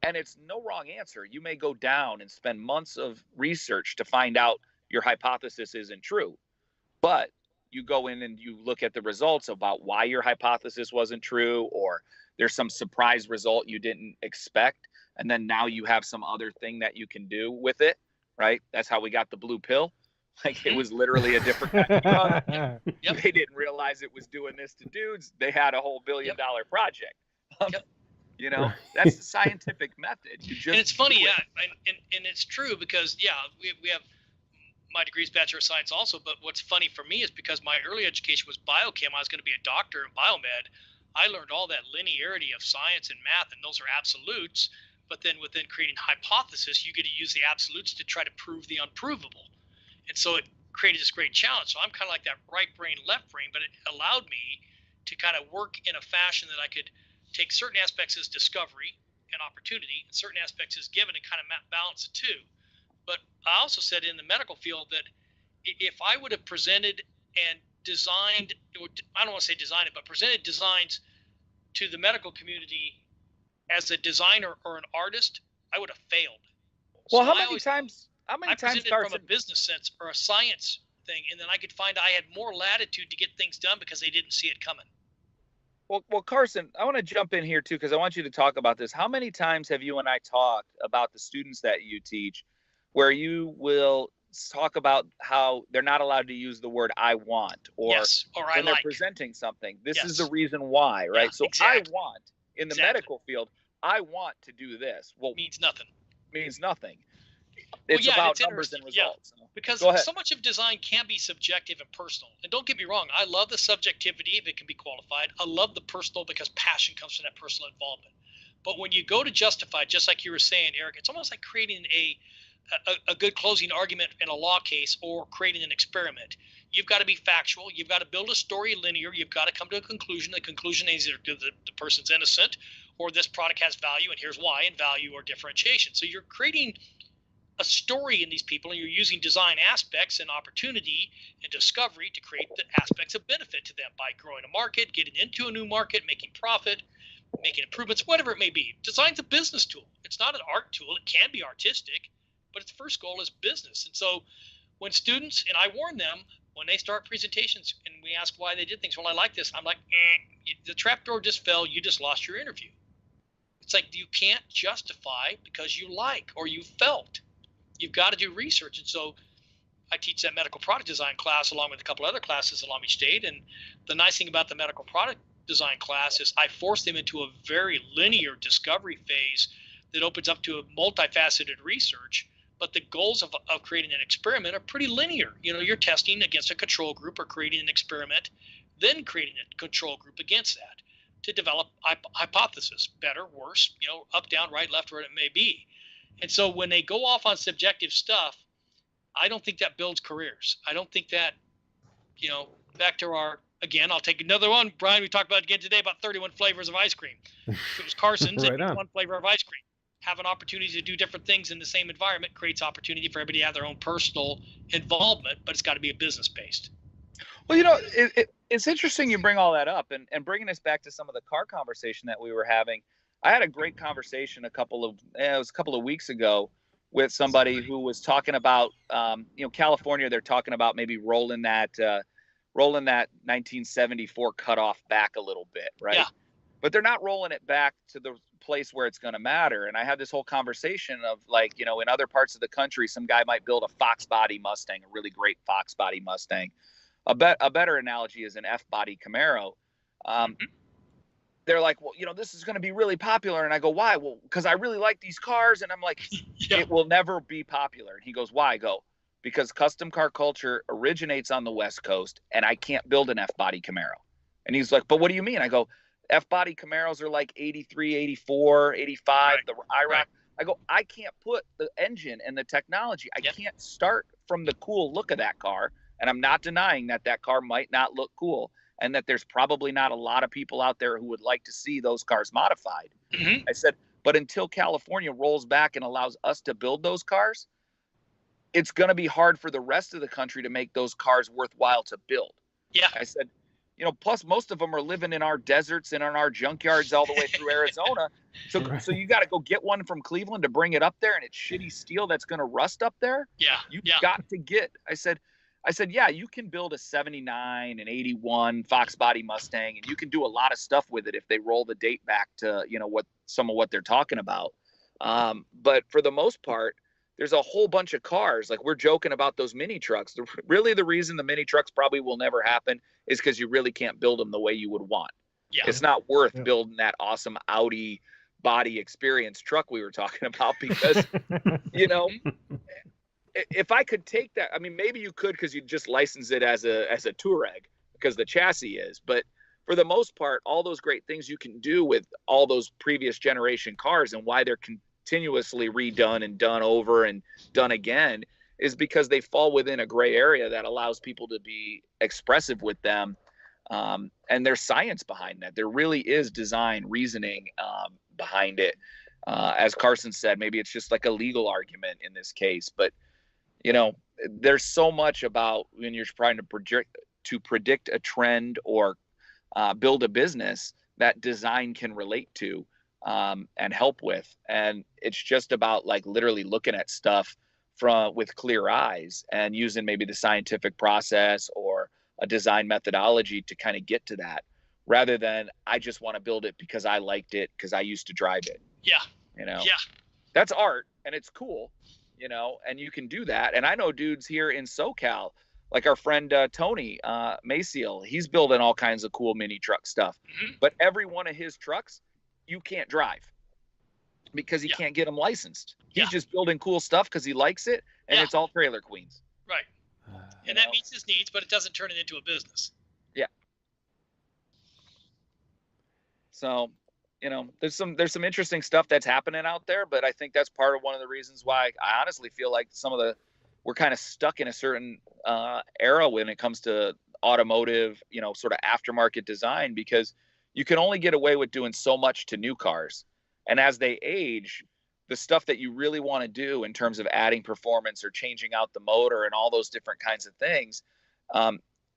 And it's no wrong answer. You may go down and spend months of research to find out your hypothesis isn't true. But you go in and you look at the results about why your hypothesis wasn't true, or there's some surprise result you didn't expect. And then now you have some other thing that you can do with it, right? That's how we got the blue pill. Like, it was literally a different kind of drug. Yep. They didn't realize it was doing this to dudes. They had a whole $1 billion project. That's the scientific method. And it's funny, and it's true because we have my degree's Bachelor of Science also, but what's funny for me is because my early education was biochem, I was going to be a doctor in biomed. I learned all that linearity of science and math, and those are absolutes, but then within creating hypothesis, you get to use the absolutes to try to prove the unprovable. And so it created this great challenge. So I'm kind of like that right brain, left brain, but it allowed me to kind of work in a fashion that I could take certain aspects as discovery and opportunity, and certain aspects as given, and kind of balance the two. But I also said in the medical field that if I would have presented and designed, I don't want to say designed it, but presented designs to the medical community as a designer or an artist, I would have failed. Well, So how I many always- times, I presented from a business sense or a science thing, and then I could find I had more latitude to get things done because they didn't see it coming. Well, Carson, I want to jump in here too, because I want you to talk about this. How many times have you and I talked about the students that you teach where you will talk about how they're not allowed to use the word I want, or Yes, or I when they're like. presenting something, this is Yes. the reason why, right? Yeah, So exactly. I want, in the Exactly. medical field, I want to do this. Well, Means nothing. means nothing. It's yeah, about it's numbers and interesting. Yeah. results. Because Go ahead. so much of design can be subjective and personal. And don't get me wrong, I love the subjectivity if it can be qualified. I love the personal because passion comes from that personal involvement. But when you go to justify, just like you were saying, Eric, it's almost like creating a good closing argument in a law case or creating an experiment. You've got to be factual. You've got to build a story linear. You've got to come to a conclusion. The conclusion is either the person's innocent or this product has value, and here's why, and value or differentiation. So you're creating a story in these people, and you're using design aspects and opportunity and discovery to create the aspects of benefit to them by growing a market, getting into a new market, making profit, making improvements, whatever it may be. Design's a business tool. It's not an art tool. It can be artistic, but its first goal is business. And so when students, and I warn them, when they start presentations and we ask why they did things, well, I like this. I'm like, the trapdoor just fell. You just lost your interview. It's like you can't justify because you like or you felt. You've got to do research. And so I teach that medical product design class along with a couple other classes at Long Beach State. And the nice thing about the medical product design class is I force them into a very linear discovery phase that opens up to a multifaceted research. But the goals of creating an experiment are pretty linear. You know, you're testing against a control group or creating an experiment, then creating a control group against that to develop hypothesis, better, worse, you know, up, down, right, left, where it may be. And so when they go off on subjective stuff, I don't think that builds careers. I don't think that, you know, back to our again, I'll take another one. Brian, we talked about again today about 31 flavors of ice cream. If it was Carson's, Right it'd be on. one flavor of ice cream. Have an opportunity to do different things in the same environment creates opportunity for everybody to have their own personal involvement, but it's got to be a business based. Well, it's interesting you bring all that up, and bringing us back to some of the car conversation that we were having. I had a great conversation a couple of weeks ago with somebody who was talking about, California. They're talking about maybe rolling that 1974 cutoff back a little bit, right? Yeah. But they're not rolling it back to the place where it's going to matter. And I had this whole conversation of in other parts of the country, some guy might build a Fox body Mustang, a really great Fox body Mustang. A better analogy is an F body Camaro. They're like, well, this is going to be really popular. And I go, why? Well, because I really like these cars. And I'm like, It will never be popular. And he goes, why? I go, because custom car culture originates on the West Coast, and I can't build an F body Camaro. And he's like, but what do you mean? I go, F body Camaros are like 83, 84, 85, right. The IROC. Right. I go, I can't put the engine and the technology. I can't start from the cool look of that car. And I'm not denying that car might not look cool, and that there's probably not a lot of people out there who would like to see those cars modified. Mm-hmm. I said, but until California rolls back and allows us to build those cars, it's going to be hard for the rest of the country to make those cars worthwhile to build. Yeah. I said, plus most of them are living in our deserts and in our junkyards all the way through Arizona. So, right. So you got to go get one from Cleveland to bring it up there, and it's shitty steel that's going to rust up there. Yeah. You've got to get, I said, yeah, you can build a 79 and 81 Fox body Mustang, and you can do a lot of stuff with it if they roll the date back to, what they're talking about. But for the most part, there's a whole bunch of cars. Like, we're joking about those mini trucks. Really, the reason the mini trucks probably will never happen is because you really can't build them the way you would want. Yeah. It's not worth building that awesome Audi body experience truck we were talking about, because, if I could take that, I mean, maybe you could, because you just license it as a Touareg because the chassis is. But for the most part, all those great things you can do with all those previous generation cars, and why they're continuously redone and done over and done again, is because they fall within a gray area that allows people to be expressive with them. And there's science behind that. There really is design reasoning behind it. As Carson said, maybe it's just like a legal argument in this case, but there's so much about when you're trying to predict a trend or build a business that design can relate to and help with. And it's just about literally looking at stuff with clear eyes and using maybe the scientific process or a design methodology to kind of get to that, rather than I just want to build it because I liked it because I used to drive it. Yeah. That's art, and it's cool. And you can do that. And I know dudes here in SoCal, like our friend Tony Maciel, he's building all kinds of cool mini truck stuff. Mm-hmm. But every one of his trucks, you can't drive because he can't get them licensed. He's just building cool stuff because he likes it, and it's all trailer queens. Right. And that meets his needs, but it doesn't turn it into a business. Yeah. So, there's some interesting stuff that's happening out there, but I think that's part of one of the reasons why I honestly feel like we're kind of stuck in a certain era when it comes to automotive, sort of aftermarket design, because you can only get away with doing so much to new cars. And as they age, the stuff that you really want to do in terms of adding performance or changing out the motor and all those different kinds of things,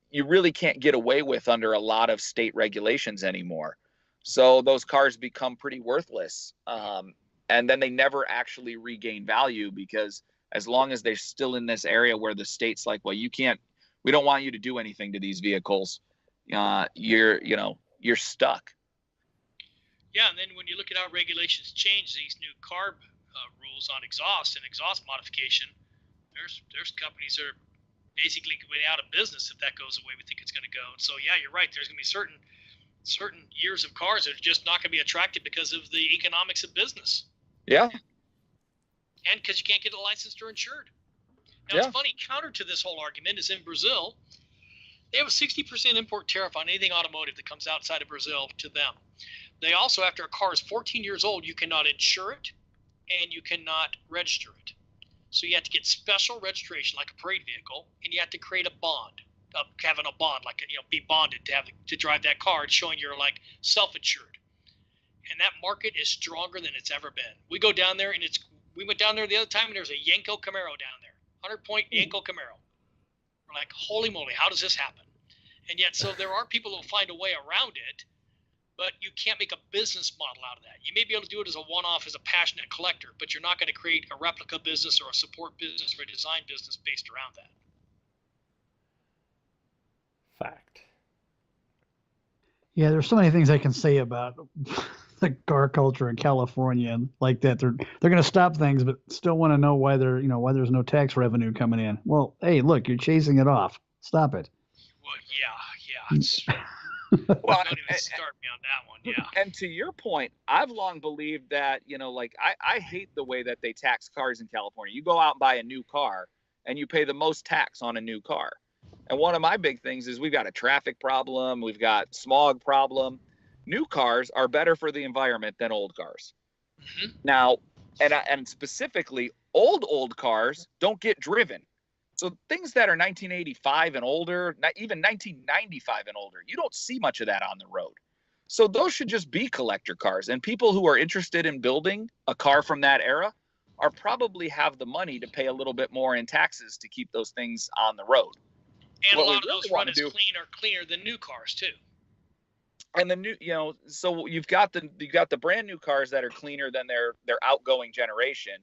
you really can't get away with under a lot of state regulations anymore. So those cars become pretty worthless. And then they never actually regain value, because as long as they're still in this area where the state's like, well, we don't want you to do anything to these vehicles. You're stuck. Yeah. And then when you look at how regulations change, these new CARB rules on exhaust and exhaust modification, there's companies that are basically going out of business if that goes the way we think it's going to go. And so, yeah, you're right. There's going to be certain years of cars that are just not going to be attractive because of the economics of business. Yeah. And because you can't get it licensed or insured. Now, it's funny, counter to this whole argument is in Brazil, they have a 60% import tariff on anything automotive that comes outside of Brazil to them. They also, after a car is 14 years old, you cannot insure it and you cannot register it. So you have to get special registration like a parade vehicle, and you have to create a bond. having a bond, like, be bonded to drive that car, and showing you're like self-insured. And that market is stronger than it's ever been. We go down there, and we went down there the other time, and there was a Yenko Camaro down there, 100-point Yenko Camaro. We're like, holy moly, how does this happen? And yet, so there are people who will find a way around it, but you can't make a business model out of that. You may be able to do it as a one-off, as a passionate collector, but you're not going to create a replica business or a support business or a design business based around that. Fact. Yeah, there's so many things I can say about the car culture in California and like that. They're going to stop things, but still want to know why why there's no tax revenue coming in. Well, hey, look, you're chasing it off. Stop it. Well, yeah. It's, Well, don't even start me on that one. Yeah. and to your point, I've long believed that, like I hate the way that they tax cars in California. You go out and buy a new car and you pay the most tax on a new car. And one of my big things is we've got a traffic problem. We've got smog problem. New cars are better for the environment than old cars. Mm-hmm. Now, and specifically, old cars don't get driven. So things that are 1985 and older, not even 1995 and older, you don't see much of that on the road. So those should just be collector cars. And people who are interested in building a car from that era are probably have the money to pay a little bit more in taxes to keep those things on the road. And What a we lot of really those wanna run as do- cleaner than new cars too. And the new, so you've got the brand new cars that are cleaner than their outgoing generation.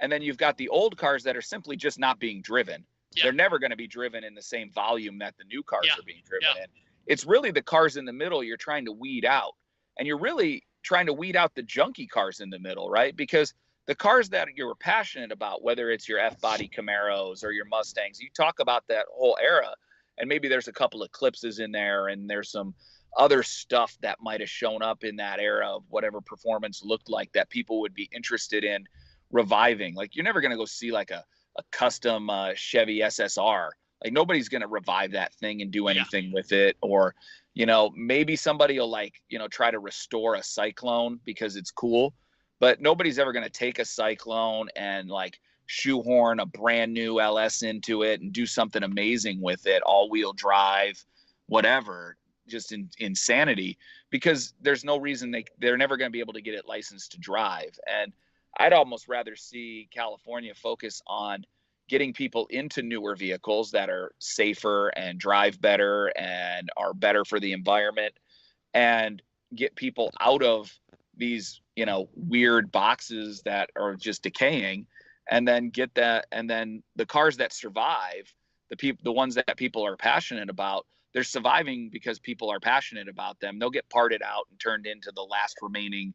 And then you've got the old cars that are simply just not being driven. Yeah. They're never going to be driven in the same volume that the new cars Yeah. are being driven Yeah. in. It's really the cars in the middle you're trying to weed out. And you're really trying to weed out the junky cars in the middle, right? Because the cars that you're passionate about, whether it's your F-body Camaros or your Mustangs, you talk about that whole era, and maybe there's a couple of Eclipses in there, and there's some other stuff that might have shown up in that era of whatever performance looked like that people would be interested in reviving. Like, you're never going to go see like a custom Chevy SSR. Like, nobody's going to revive that thing and do anything with it. Or, maybe somebody will try to restore a Cyclone because it's cool, but nobody's ever going to take a Cyclone and like shoehorn a brand new LS into it and do something amazing with it, all-wheel drive, whatever, just insanity, because there's no reason they're never going to be able to get it licensed to drive. And I'd almost rather see California focus on getting people into newer vehicles that are safer and drive better and are better for the environment, and get people out of these, weird boxes that are just decaying, and then get that. And then the cars that survive, the ones that people are passionate about, they're surviving because people are passionate about them. They'll get parted out and turned into the last remaining,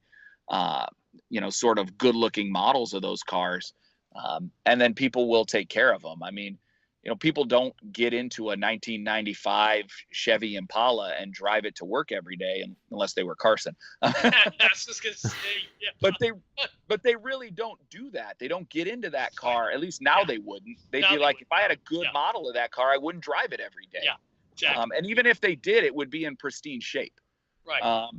sort of good looking models of those cars. And then people will take care of them. I mean, people don't get into a 1995 Chevy Impala and drive it to work every day unless they were Carson. I was just gonna say, yeah. But they really don't do that. They don't get into that car. At least now they wouldn't. They'd be like, if I had a good model of that car, I wouldn't drive it every day. Yeah, exactly. And even if they did, it would be in pristine shape. Right.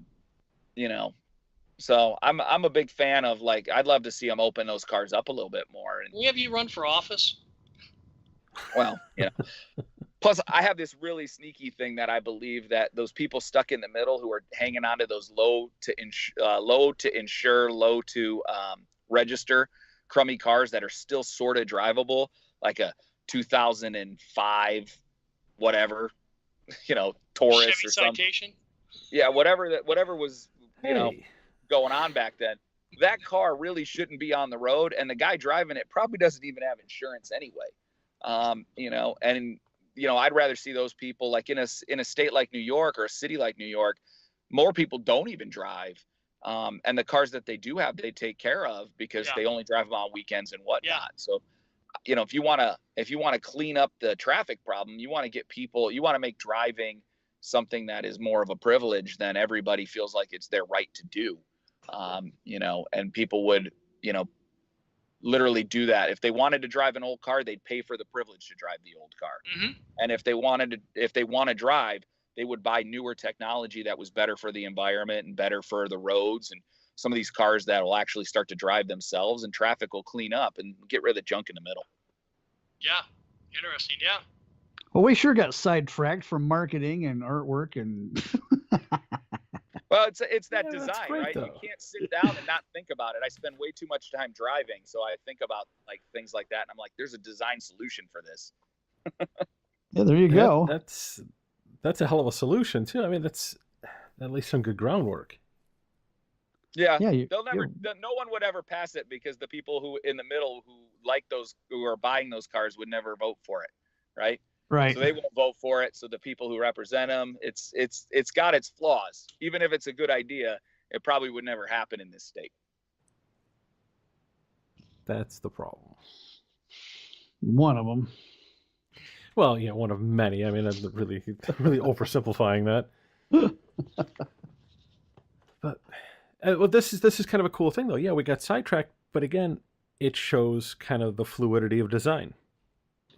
So I'm a big fan of, like, I'd love to see them open those cars up a little bit more. And, Will we have you run for office? well, plus I have this really sneaky thing that I believe that those people stuck in the middle who are hanging on to those low to insure, low to register crummy cars that are still sort of drivable, like a 2005 whatever, Taurus Chevy or something. Citation? Yeah, whatever was, Hey. going on back then. That car really shouldn't be on the road, and the guy driving it probably doesn't even have insurance anyway. I'd rather see those people, like, in a state like New York or a city like New York, more people don't even drive. And the cars that they do have, they take care of because they only drive them on weekends and whatnot. Yeah. So, if you want to clean up the traffic problem, you want to make driving something that is more of a privilege than everybody feels like it's their right to do. And people would, literally do that. If they wanted to drive an old car, they'd pay for the privilege to drive the old car. Mm-hmm. And if they want to drive, they would buy newer technology that was better for the environment and better for the roads, and some of these cars that will actually start to drive themselves, and traffic will clean up and get rid of the junk in the middle. Yeah. Interesting. Yeah. Well, we sure got sidetracked from marketing and artwork and Well, it's that Yeah, that's design, great, right? though. You can't sit down and not think about it. I spend way too much time driving, so I think about like things like that, and I'm like, there's a design solution for this. yeah, there you go. That's a hell of a solution too. I mean, that's at least some good groundwork. Yeah, Yeah, no one would ever pass it because the people who in the middle who like those, who are buying those cars would never vote for it, right? right. So they won't vote for it. So the people who represent them, it's got its flaws. Even if it's a good idea, it probably would never happen in this state. That's the problem. One of them. Well, yeah, one of many. I mean, I'm really oversimplifying that. But well, this is kind of a cool thing, though. Yeah, we got sidetracked, but again, it shows kind of the fluidity of design.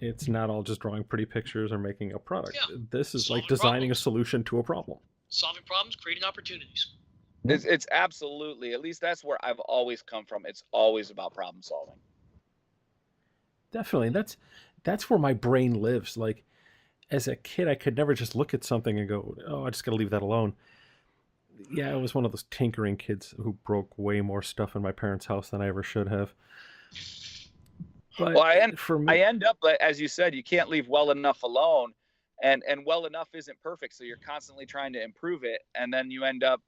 It's not all just drawing pretty pictures or making a product. Yeah. This is like Solving designing problems. a solution to a problem. Solving problems, creating opportunities. It's absolutely, at least that's where I've always come from. It's always about problem solving. Definitely. That's where my brain lives. Like, as a kid, I could never just look at something and go, oh, I just got to leave that alone. Yeah, I was one of those tinkering kids who broke way more stuff in my parents' house than I ever should have. But Well, for me, I end up, as you said, you can't leave well enough alone, and well enough isn't perfect, so you're constantly trying to improve it, and then you end up,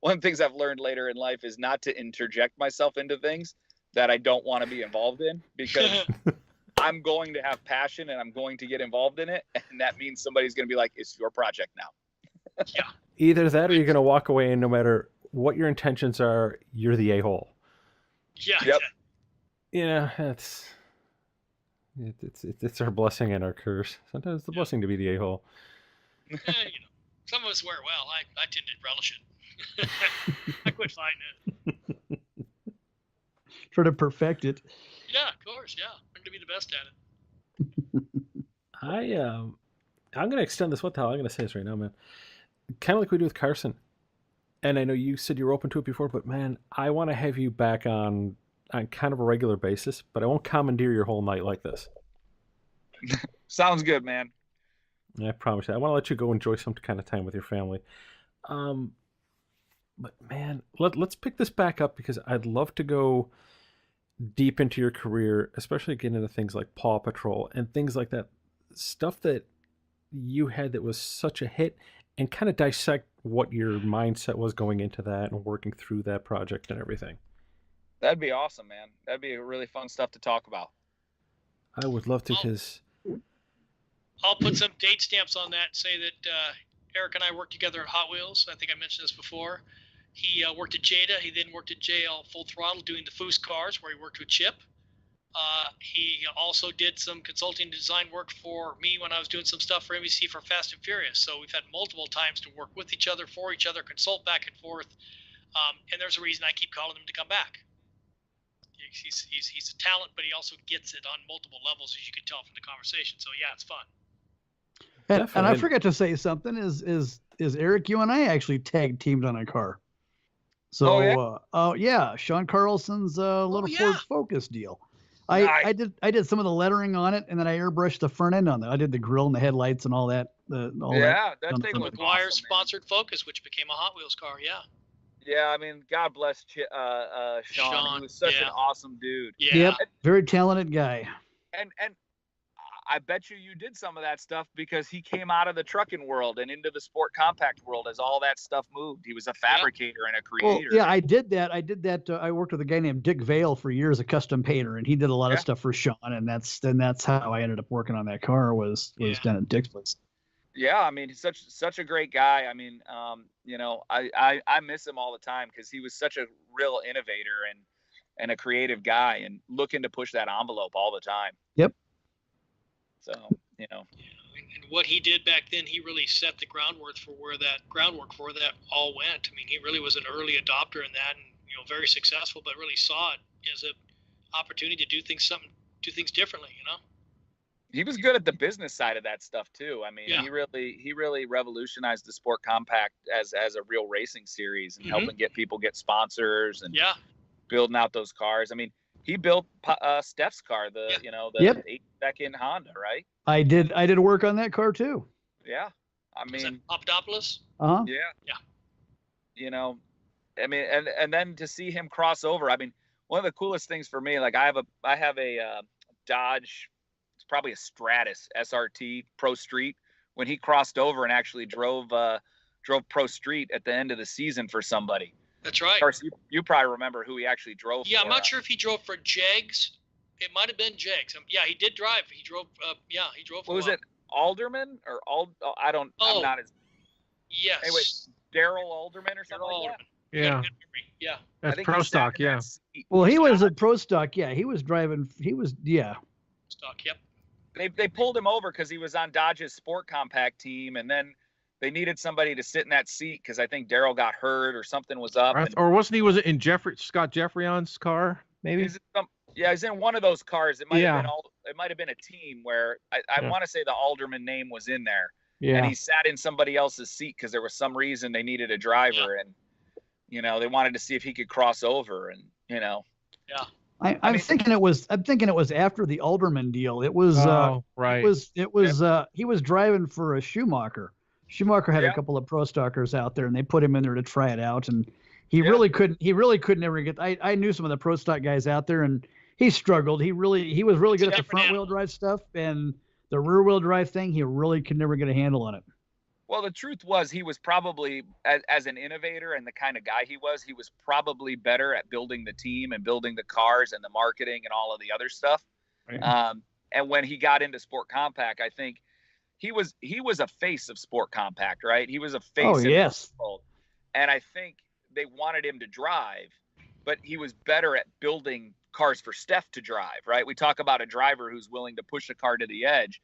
one of the things I've learned later in life is not to interject myself into things that I don't want to be involved in, because I'm going to have passion and I'm going to get involved in it, and that means somebody's going to be like, it's your project now. Yeah. either that or you're going to walk away and no matter what your intentions are, you're the a-hole. Yeah. Yep. Yeah, it's our blessing and our curse. Sometimes it's the blessing to be the a-hole. Some of us wear it well. I tend to relish it. I quit fighting it. Try to perfect it. Yeah, of course. Yeah, I'm to be the best at it. I'm going to extend this. What the hell? I'm going to say this right now, man. Kind of like we do with Carson. And I know you said you were open to it before, but man, I want to have you back on kind of a regular basis, but I won't commandeer your whole night like this. Sounds good, man. I promise you. I want to let you go enjoy some kind of time with your family. But man, let's pick this back up because I'd love to go deep into your career, especially getting into things like Paw Patrol and things like that. Stuff that you had that was such a hit, and kind of dissect what your mindset was going into that and working through that project and everything. That'd be awesome, man. That'd be really fun stuff to talk about. I would love to, because I'll put some date stamps on that and say that Eric and I worked together at Hot Wheels. I think I mentioned this before. He worked at Jada. He then worked at JL Full Throttle doing the Foose cars, where he worked with Chip. He also did some consulting design work for me when I was doing some stuff for NBC for Fast and Furious. So we've had multiple times to work with each other, for each other, consult back and forth. And there's a reason I keep calling him to come back. He's a talent, but he also gets it on multiple levels, as you can tell from the conversation. So yeah, it's fun. And I forgot to say something. Is Eric? You and I actually tag teamed on a car. So yeah, Sean Carlson's little Ford Focus deal. I did some of the lettering on it, and then I airbrushed the front end on it. I did the grill and the headlights and all that. That thing was McGuire awesome, sponsored Focus, which became a Hot Wheels car. Yeah. Yeah, I mean, God bless Sean. He was such an awesome dude. Yeah. Yep, very talented guy. And I bet you did some of that stuff because he came out of the trucking world and into the sport compact world as all that stuff moved. He was a fabricator and a creator. Well, yeah, I did that. I worked with a guy named Dick Vale for years, a custom painter, and he did a lot of stuff for Sean. And that's how I ended up working on that car was done at Dick's place. Yeah, I mean, he's such a great guy. I mean, I miss him all the time because he was such a real innovator and a creative guy and looking to push that envelope all the time. Yep. So, and what he did back then, he really set the groundwork for where that all went. I mean, he really was an early adopter in that, and very successful, but really saw it as an opportunity to do things differently. He was good at the business side of that stuff too. I mean, he really revolutionized the sport compact as a real racing series and helping get sponsors and building out those cars. I mean, he built Steph's car, the 8-second Honda, right? I did work on that car too. Yeah, I Was that mean, Papadopoulos? Uh-huh. yeah, Yeah. you know, I mean, and then to see him cross over. I mean, one of the coolest things for me, like I have a Dodge, it's probably a Stratus SRT Pro Street. When he crossed over and actually drove Pro Street at the end of the season for somebody. That's right. Of course, you probably remember who he actually drove. Yeah, for. I'm not sure if he drove for Jegs. It might have been Jegs. Yeah, he did drive. He drove. He drove. What was it? Alderman or I don't. Oh, I'm not as. Yes. Anyway, Daryl Alderman or something Daryl like Alderman. Yeah. Good memory. Yeah. that. I That's think pro he sat stock. in that Yeah. seat. Well, he was a pro stock. Yeah, he was driving. He was, yeah. Stock. Yep. They pulled him over because he was on Dodge's Sport Compact team, and then they needed somebody to sit in that seat because I think Daryl got hurt or something was up. Or wasn't he? Was it in Scott Jeffreyon's car? Maybe. He's in one of those cars. It might have been a team where I want to say the Alderman name was in there. Yeah. And he sat in somebody else's seat because there was some reason they needed a driver, and they wanted to see if he could cross over, and Yeah. I'm thinking it was after the Alderman deal. It was right. He was driving for a Schumacher. Schumacher had a couple of pro stockers out there, and they put him in there to try it out, and he really couldn't ever get. I knew some of the pro stock guys out there, and he struggled. He was really good at the front wheel drive stuff, and the rear wheel drive thing, he really could never get a handle on it. Well, the truth was he was probably, as an innovator and the kind of guy he was probably better at building the team and building the cars and the marketing and all of the other stuff. Right. And when he got into Sport Compact, I think he was a face of Sport Compact, right? He was a face. Oh, yes. And I think they wanted him to drive, but he was better at building cars for Steph to drive, right? We talk about a driver who's willing to push a car to the edge.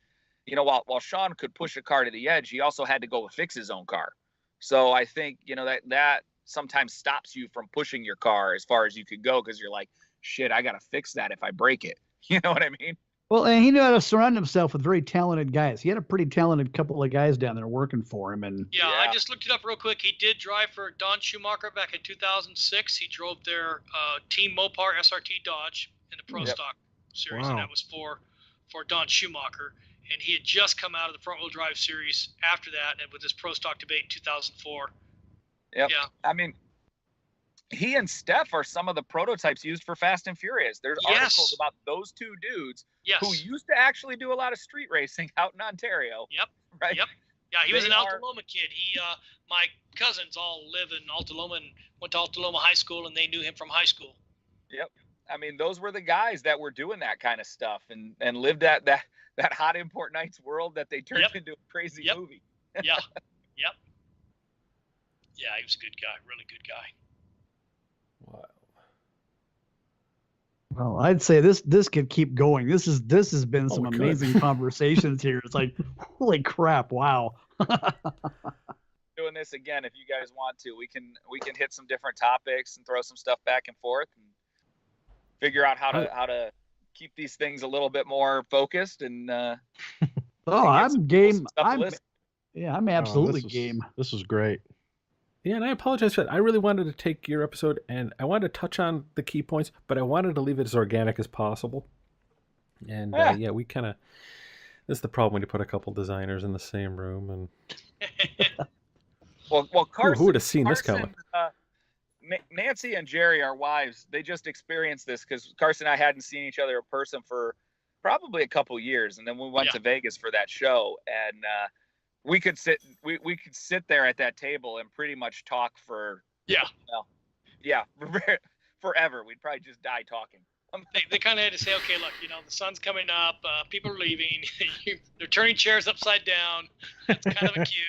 While Sean could push a car to the edge, he also had to go fix his own car. So I think, that sometimes stops you from pushing your car as far as you could go because you're like, shit, I got to fix that if I break it. You know what I mean? Well, and he knew how to surround himself with very talented guys. He had a pretty talented couple of guys down there working for him. And I just looked it up real quick. He did drive for Don Schumacher back in 2006. He drove their Team Mopar SRT Dodge in the Pro Stock series, and that was for Don Schumacher. And he had just come out of the front-wheel drive series after that, and with this Pro Stock debate in 2004. Yep. Yeah. I mean, he and Steph are some of the prototypes used for Fast and Furious. There's articles about those two dudes who used to actually do a lot of street racing out in Ontario. Yep. Right. Yep. Yeah, he was an Alta Loma kid. My cousins all live in Alta Loma and went to Alta Loma High School, and they knew him from high school. Yep. I mean, those were the guys that were doing that kind of stuff and lived that hot import nights world that they turned into a crazy movie. Yeah. Yep. Yeah, he was a good guy, really good guy. Wow. Well, I'd say this could keep going. This has been some amazing conversations here. It's like, holy crap! Wow. Doing this again, if you guys want to, we can hit some different topics and throw some stuff back and forth and figure out how to keep these things a little bit more focused and. I'm game. I'm absolutely game. This was great. Yeah, and I apologize for that. I really wanted to take your episode and I wanted to touch on the key points, but I wanted to leave it as organic as possible. And we kind of, this is the problem when you put a couple designers in the same room. And well, Carson, who would have seen this coming? Nancy and Jerry, our wives, they just experienced this because Carson and I hadn't seen each other in person for probably a couple years, and then we went to Vegas for that show, and we could sit there at that table and pretty much talk for forever. We'd probably just die talking. They kind of had to say, okay, look, the sun's coming up, people are leaving, they're turning chairs upside down. It's kind of a cue.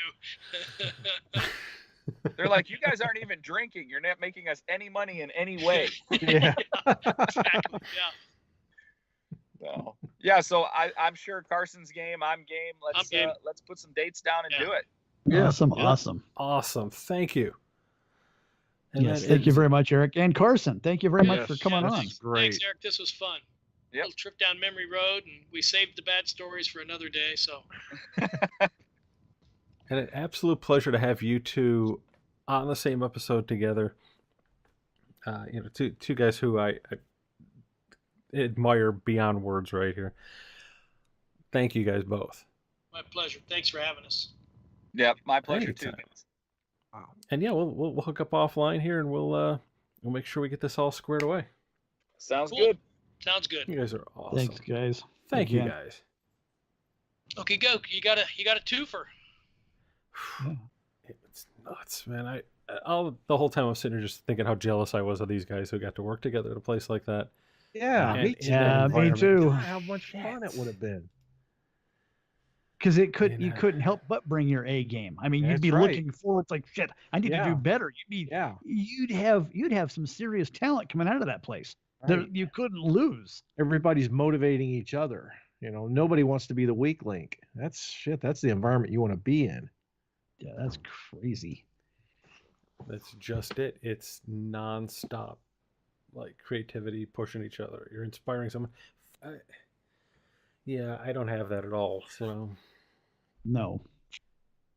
They're like, you guys aren't even drinking. You're not making us any money in any way. Exactly. So I'm sure Carson's game. I'm game. Let's put some dates down and do it. Yeah, awesome. Thank you. And thank you very much, Eric and Carson. Thank you very much for coming on. Great. Thanks, Eric. This was fun. A little trip down memory road, and we saved the bad stories for another day. So. And an absolute pleasure to have you two on the same episode together. Two guys who I admire beyond words right here. thank you guys both. My pleasure. Thanks for having us. Yeah, my pleasure too. Anytime. And yeah, we'll hook up offline here, and we'll make sure we get this all squared away. Sounds Cool. good. Sounds good. You guys are awesome. Thanks, guys. Thank you Again. guys. Okay, go. You got a twofer. It's nuts, man. The whole time I was sitting here just thinking how jealous I was of these guys who got to work together at a place like that. Yeah, And me in too. that me environment. too. God, how much fun it would have been. Because you know. couldn't help but bring your A game. I mean, you'd That's be right. looking forward. It's like, shit, I need to Yeah. do better. Yeah, You'd have some serious talent coming out of that place. right. You couldn't lose. Everybody's motivating each other. You know, nobody wants to be the weak link. That's the environment you want to be in. Yeah, that's crazy. That's just it. It's nonstop, like creativity, pushing each other. You're inspiring someone. I don't have that at all. So, No.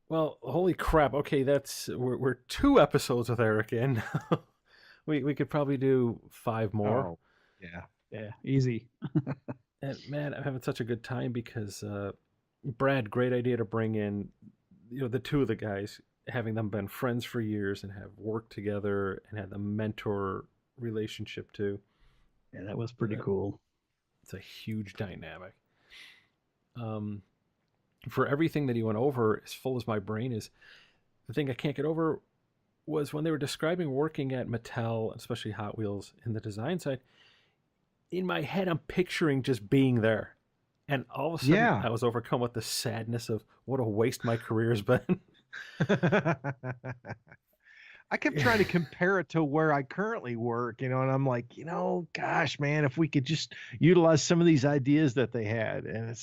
well, holy crap. Okay, we're 2 episodes with Eric in. we could probably do 5 more. Oh, yeah. Yeah, easy. And man, I'm having such a good time because Brad, great idea to bring in, the 2 of the guys, having them been friends for years and have worked together and had the mentor relationship too. Yeah, that was pretty Yeah. cool. It's a huge dynamic. For everything that he went over, as full as my brain is, the thing I can't get over was when they were describing working at Mattel, especially Hot Wheels in the design side. In my head, I'm picturing just being there. And all of a sudden, Yeah. I was overcome with the sadness of what a waste my career has been. I kept trying to compare it to where I currently work, and I'm like, gosh, man, if we could just utilize some of these ideas that they had. And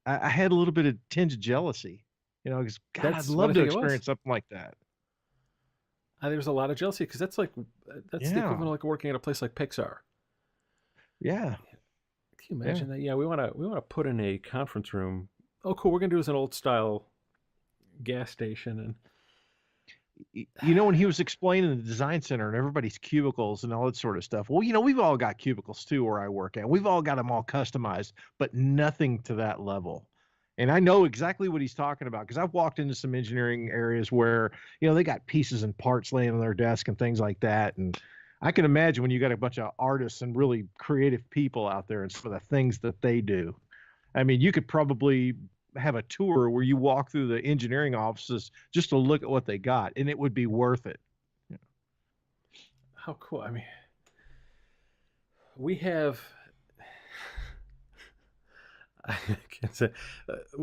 I had a little bit of tinge of jealousy, because God, I'd That's what love I to think it was. experience something like that. There was a lot of jealousy because that's the Yeah. equivalent of like working at a place like Pixar. Yeah. Can you imagine that? Yeah, we want to put in a conference room. Oh, cool. We're gonna do this an old style gas station, and When he was explaining the design center and everybody's cubicles and all that sort of stuff. Well, we've all got cubicles too where I work at. We've all got them all customized, but nothing to that level. And I know exactly what he's talking about because I've walked into some engineering areas where, they got pieces and parts laying on their desk and things like that. And I can imagine when you got a bunch of artists and really creative people out there and some of the things that they do. I mean, you could probably have a tour where you walk through the engineering offices just to look at what they got, and it would be worth it. how cool. I mean, we have. I can't say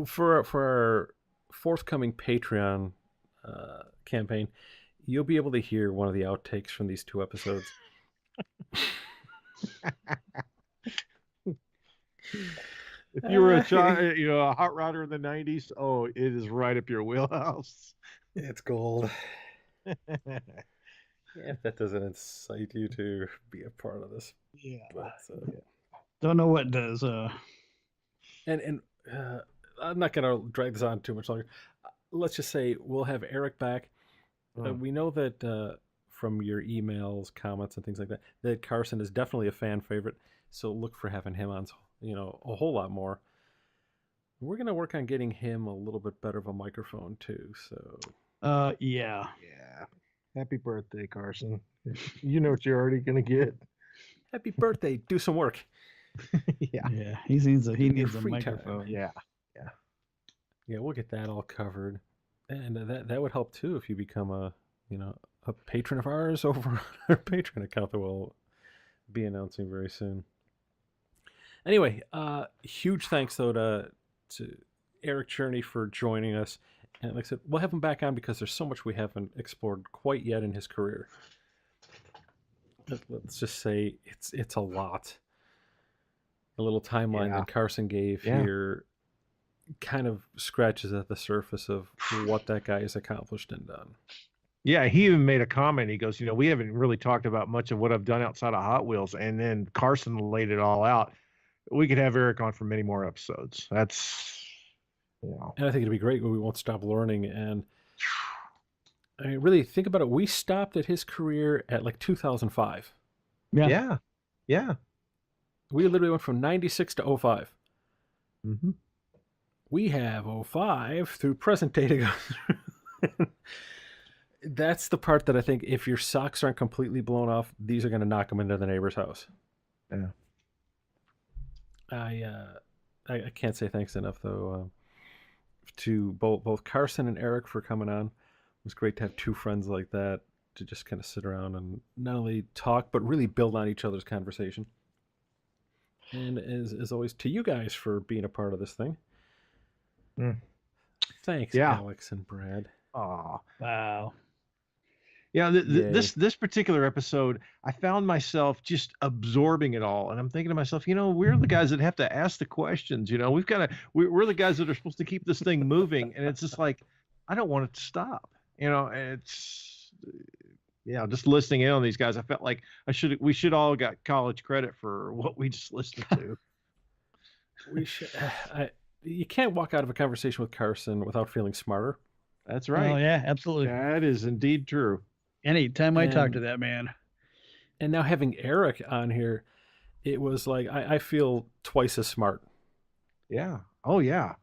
for our forthcoming Patreon campaign, you'll be able to hear one of the outtakes from these 2 episodes. If you were a child, a hot rodder in the 90s, oh, it is right up your wheelhouse. It's gold. Yeah, if that doesn't incite you to be a part of this. Yeah. But, Don't know what does. And I'm not going to drag this on too much longer. Let's just say we'll have Eric back. We know that from your emails, comments, and things like that, that Carson is definitely a fan favorite. So look for having him on, a whole lot more. We're going to work on getting him a little bit better of a microphone too. So. Yeah. Yeah. Happy birthday, Carson. You know what you're already going to get. Happy birthday. Do some work. Yeah. Yeah. He needs a free time. microphone. Yeah. Yeah, we'll get that all covered. And that would help too if you become a patron of ours over on our Patreon account that we'll be announcing very soon. Anyway, huge thanks though to Eric Tscherne for joining us. And like I said, we'll have him back on because there's so much we haven't explored quite yet in his career. Let's just say it's a lot. The little timeline that Carson gave here kind of scratches at the surface of what that guy has accomplished and done. Yeah, he even made a comment. He goes, we haven't really talked about much of what I've done outside of Hot Wheels. And then Carson laid it all out. We could have Eric on for many more episodes. That's, And I think it'd be great when we won't stop learning. And I mean, really think about it. We stopped at his career at like 2005. Yeah. We literally went from 96 to 05. Mm-hmm. We have 05 through present day to go. That's the part that I think if your socks aren't completely blown off, these are going to knock them into the neighbor's house. Yeah. I can't say thanks enough, though, to both Carson and Eric for coming on. It was great to have two friends like that to just kind of sit around and not only talk, but really build on each other's conversation. And as always, to you guys for being a part of this thing. Thanks, Alex and Brad. Oh, wow. Yeah, this particular episode, I found myself just absorbing it all, and I'm thinking to myself, we're the guys that have to ask the questions. We're the guys that are supposed to keep this thing moving, and it's just like I don't want it to stop. It's just listening in on these guys, I felt like we should all got college credit for what we just listened to. We should. You can't walk out of a conversation with Carson without feeling smarter. That's right. Oh yeah, absolutely. That is indeed true. Anytime I talk to that man. And now having Eric on here, it was like I feel twice as smart. Yeah. Oh yeah.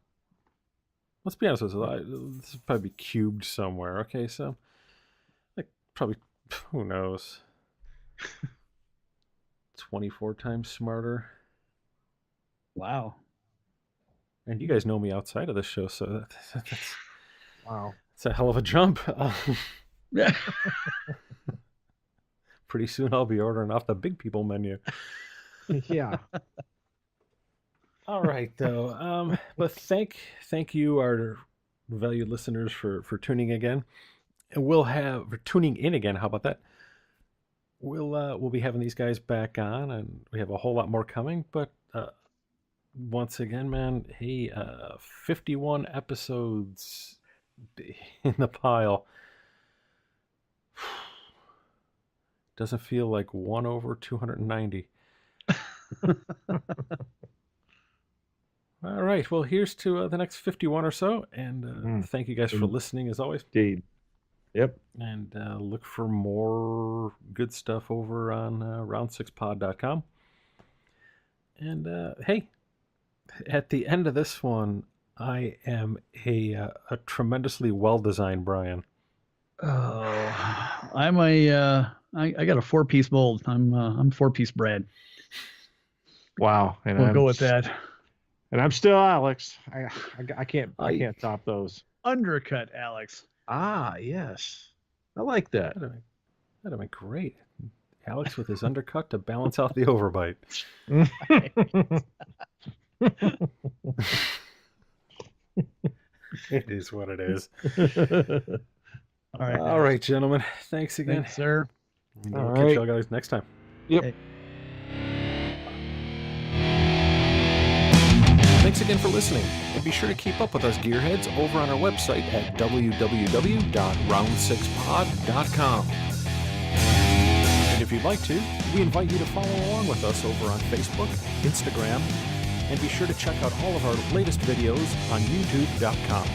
Let's be honest with you. This will probably be cubed somewhere. Okay, so like probably who knows, 24 times smarter. Wow. And you guys know me outside of this show, so that's wow. It's a hell of a jump. Yeah. Pretty soon I'll be ordering off the big people menu. Yeah. All right, though. But thank you, our valued listeners, for tuning again, and for tuning in again. How about that? We'll be having these guys back on, and we have a whole lot more coming. But once again, man, hey, 51 episodes in the pile. Doesn't feel like 1 over 290. All right. Well, here's to the next 51 or so. And thank you guys for listening, as always. Indeed. Yep. And look for more good stuff over on round6pod.com. And hey, at the end of this one, I am a tremendously well-designed Brian. Oh, I'm I got a 4-piece mold. I'm 4-piece Brad. Wow. And we'll go with that. And I'm still Alex. I can't top those. Undercut Alex. Ah, yes. I like that. That'd have been great. Alex with his undercut to balance out the overbite. It is what it is. All right, gentlemen. Thanks again. Thanks, sir. We'll catch y'all guys next time. Yep. Hey. Thanks again for listening, and be sure to keep up with us Gearheads over on our website at www.round6pod.com. And if you'd like to, we invite you to follow along with us over on Facebook, Instagram, and be sure to check out all of our latest videos on youtube.com.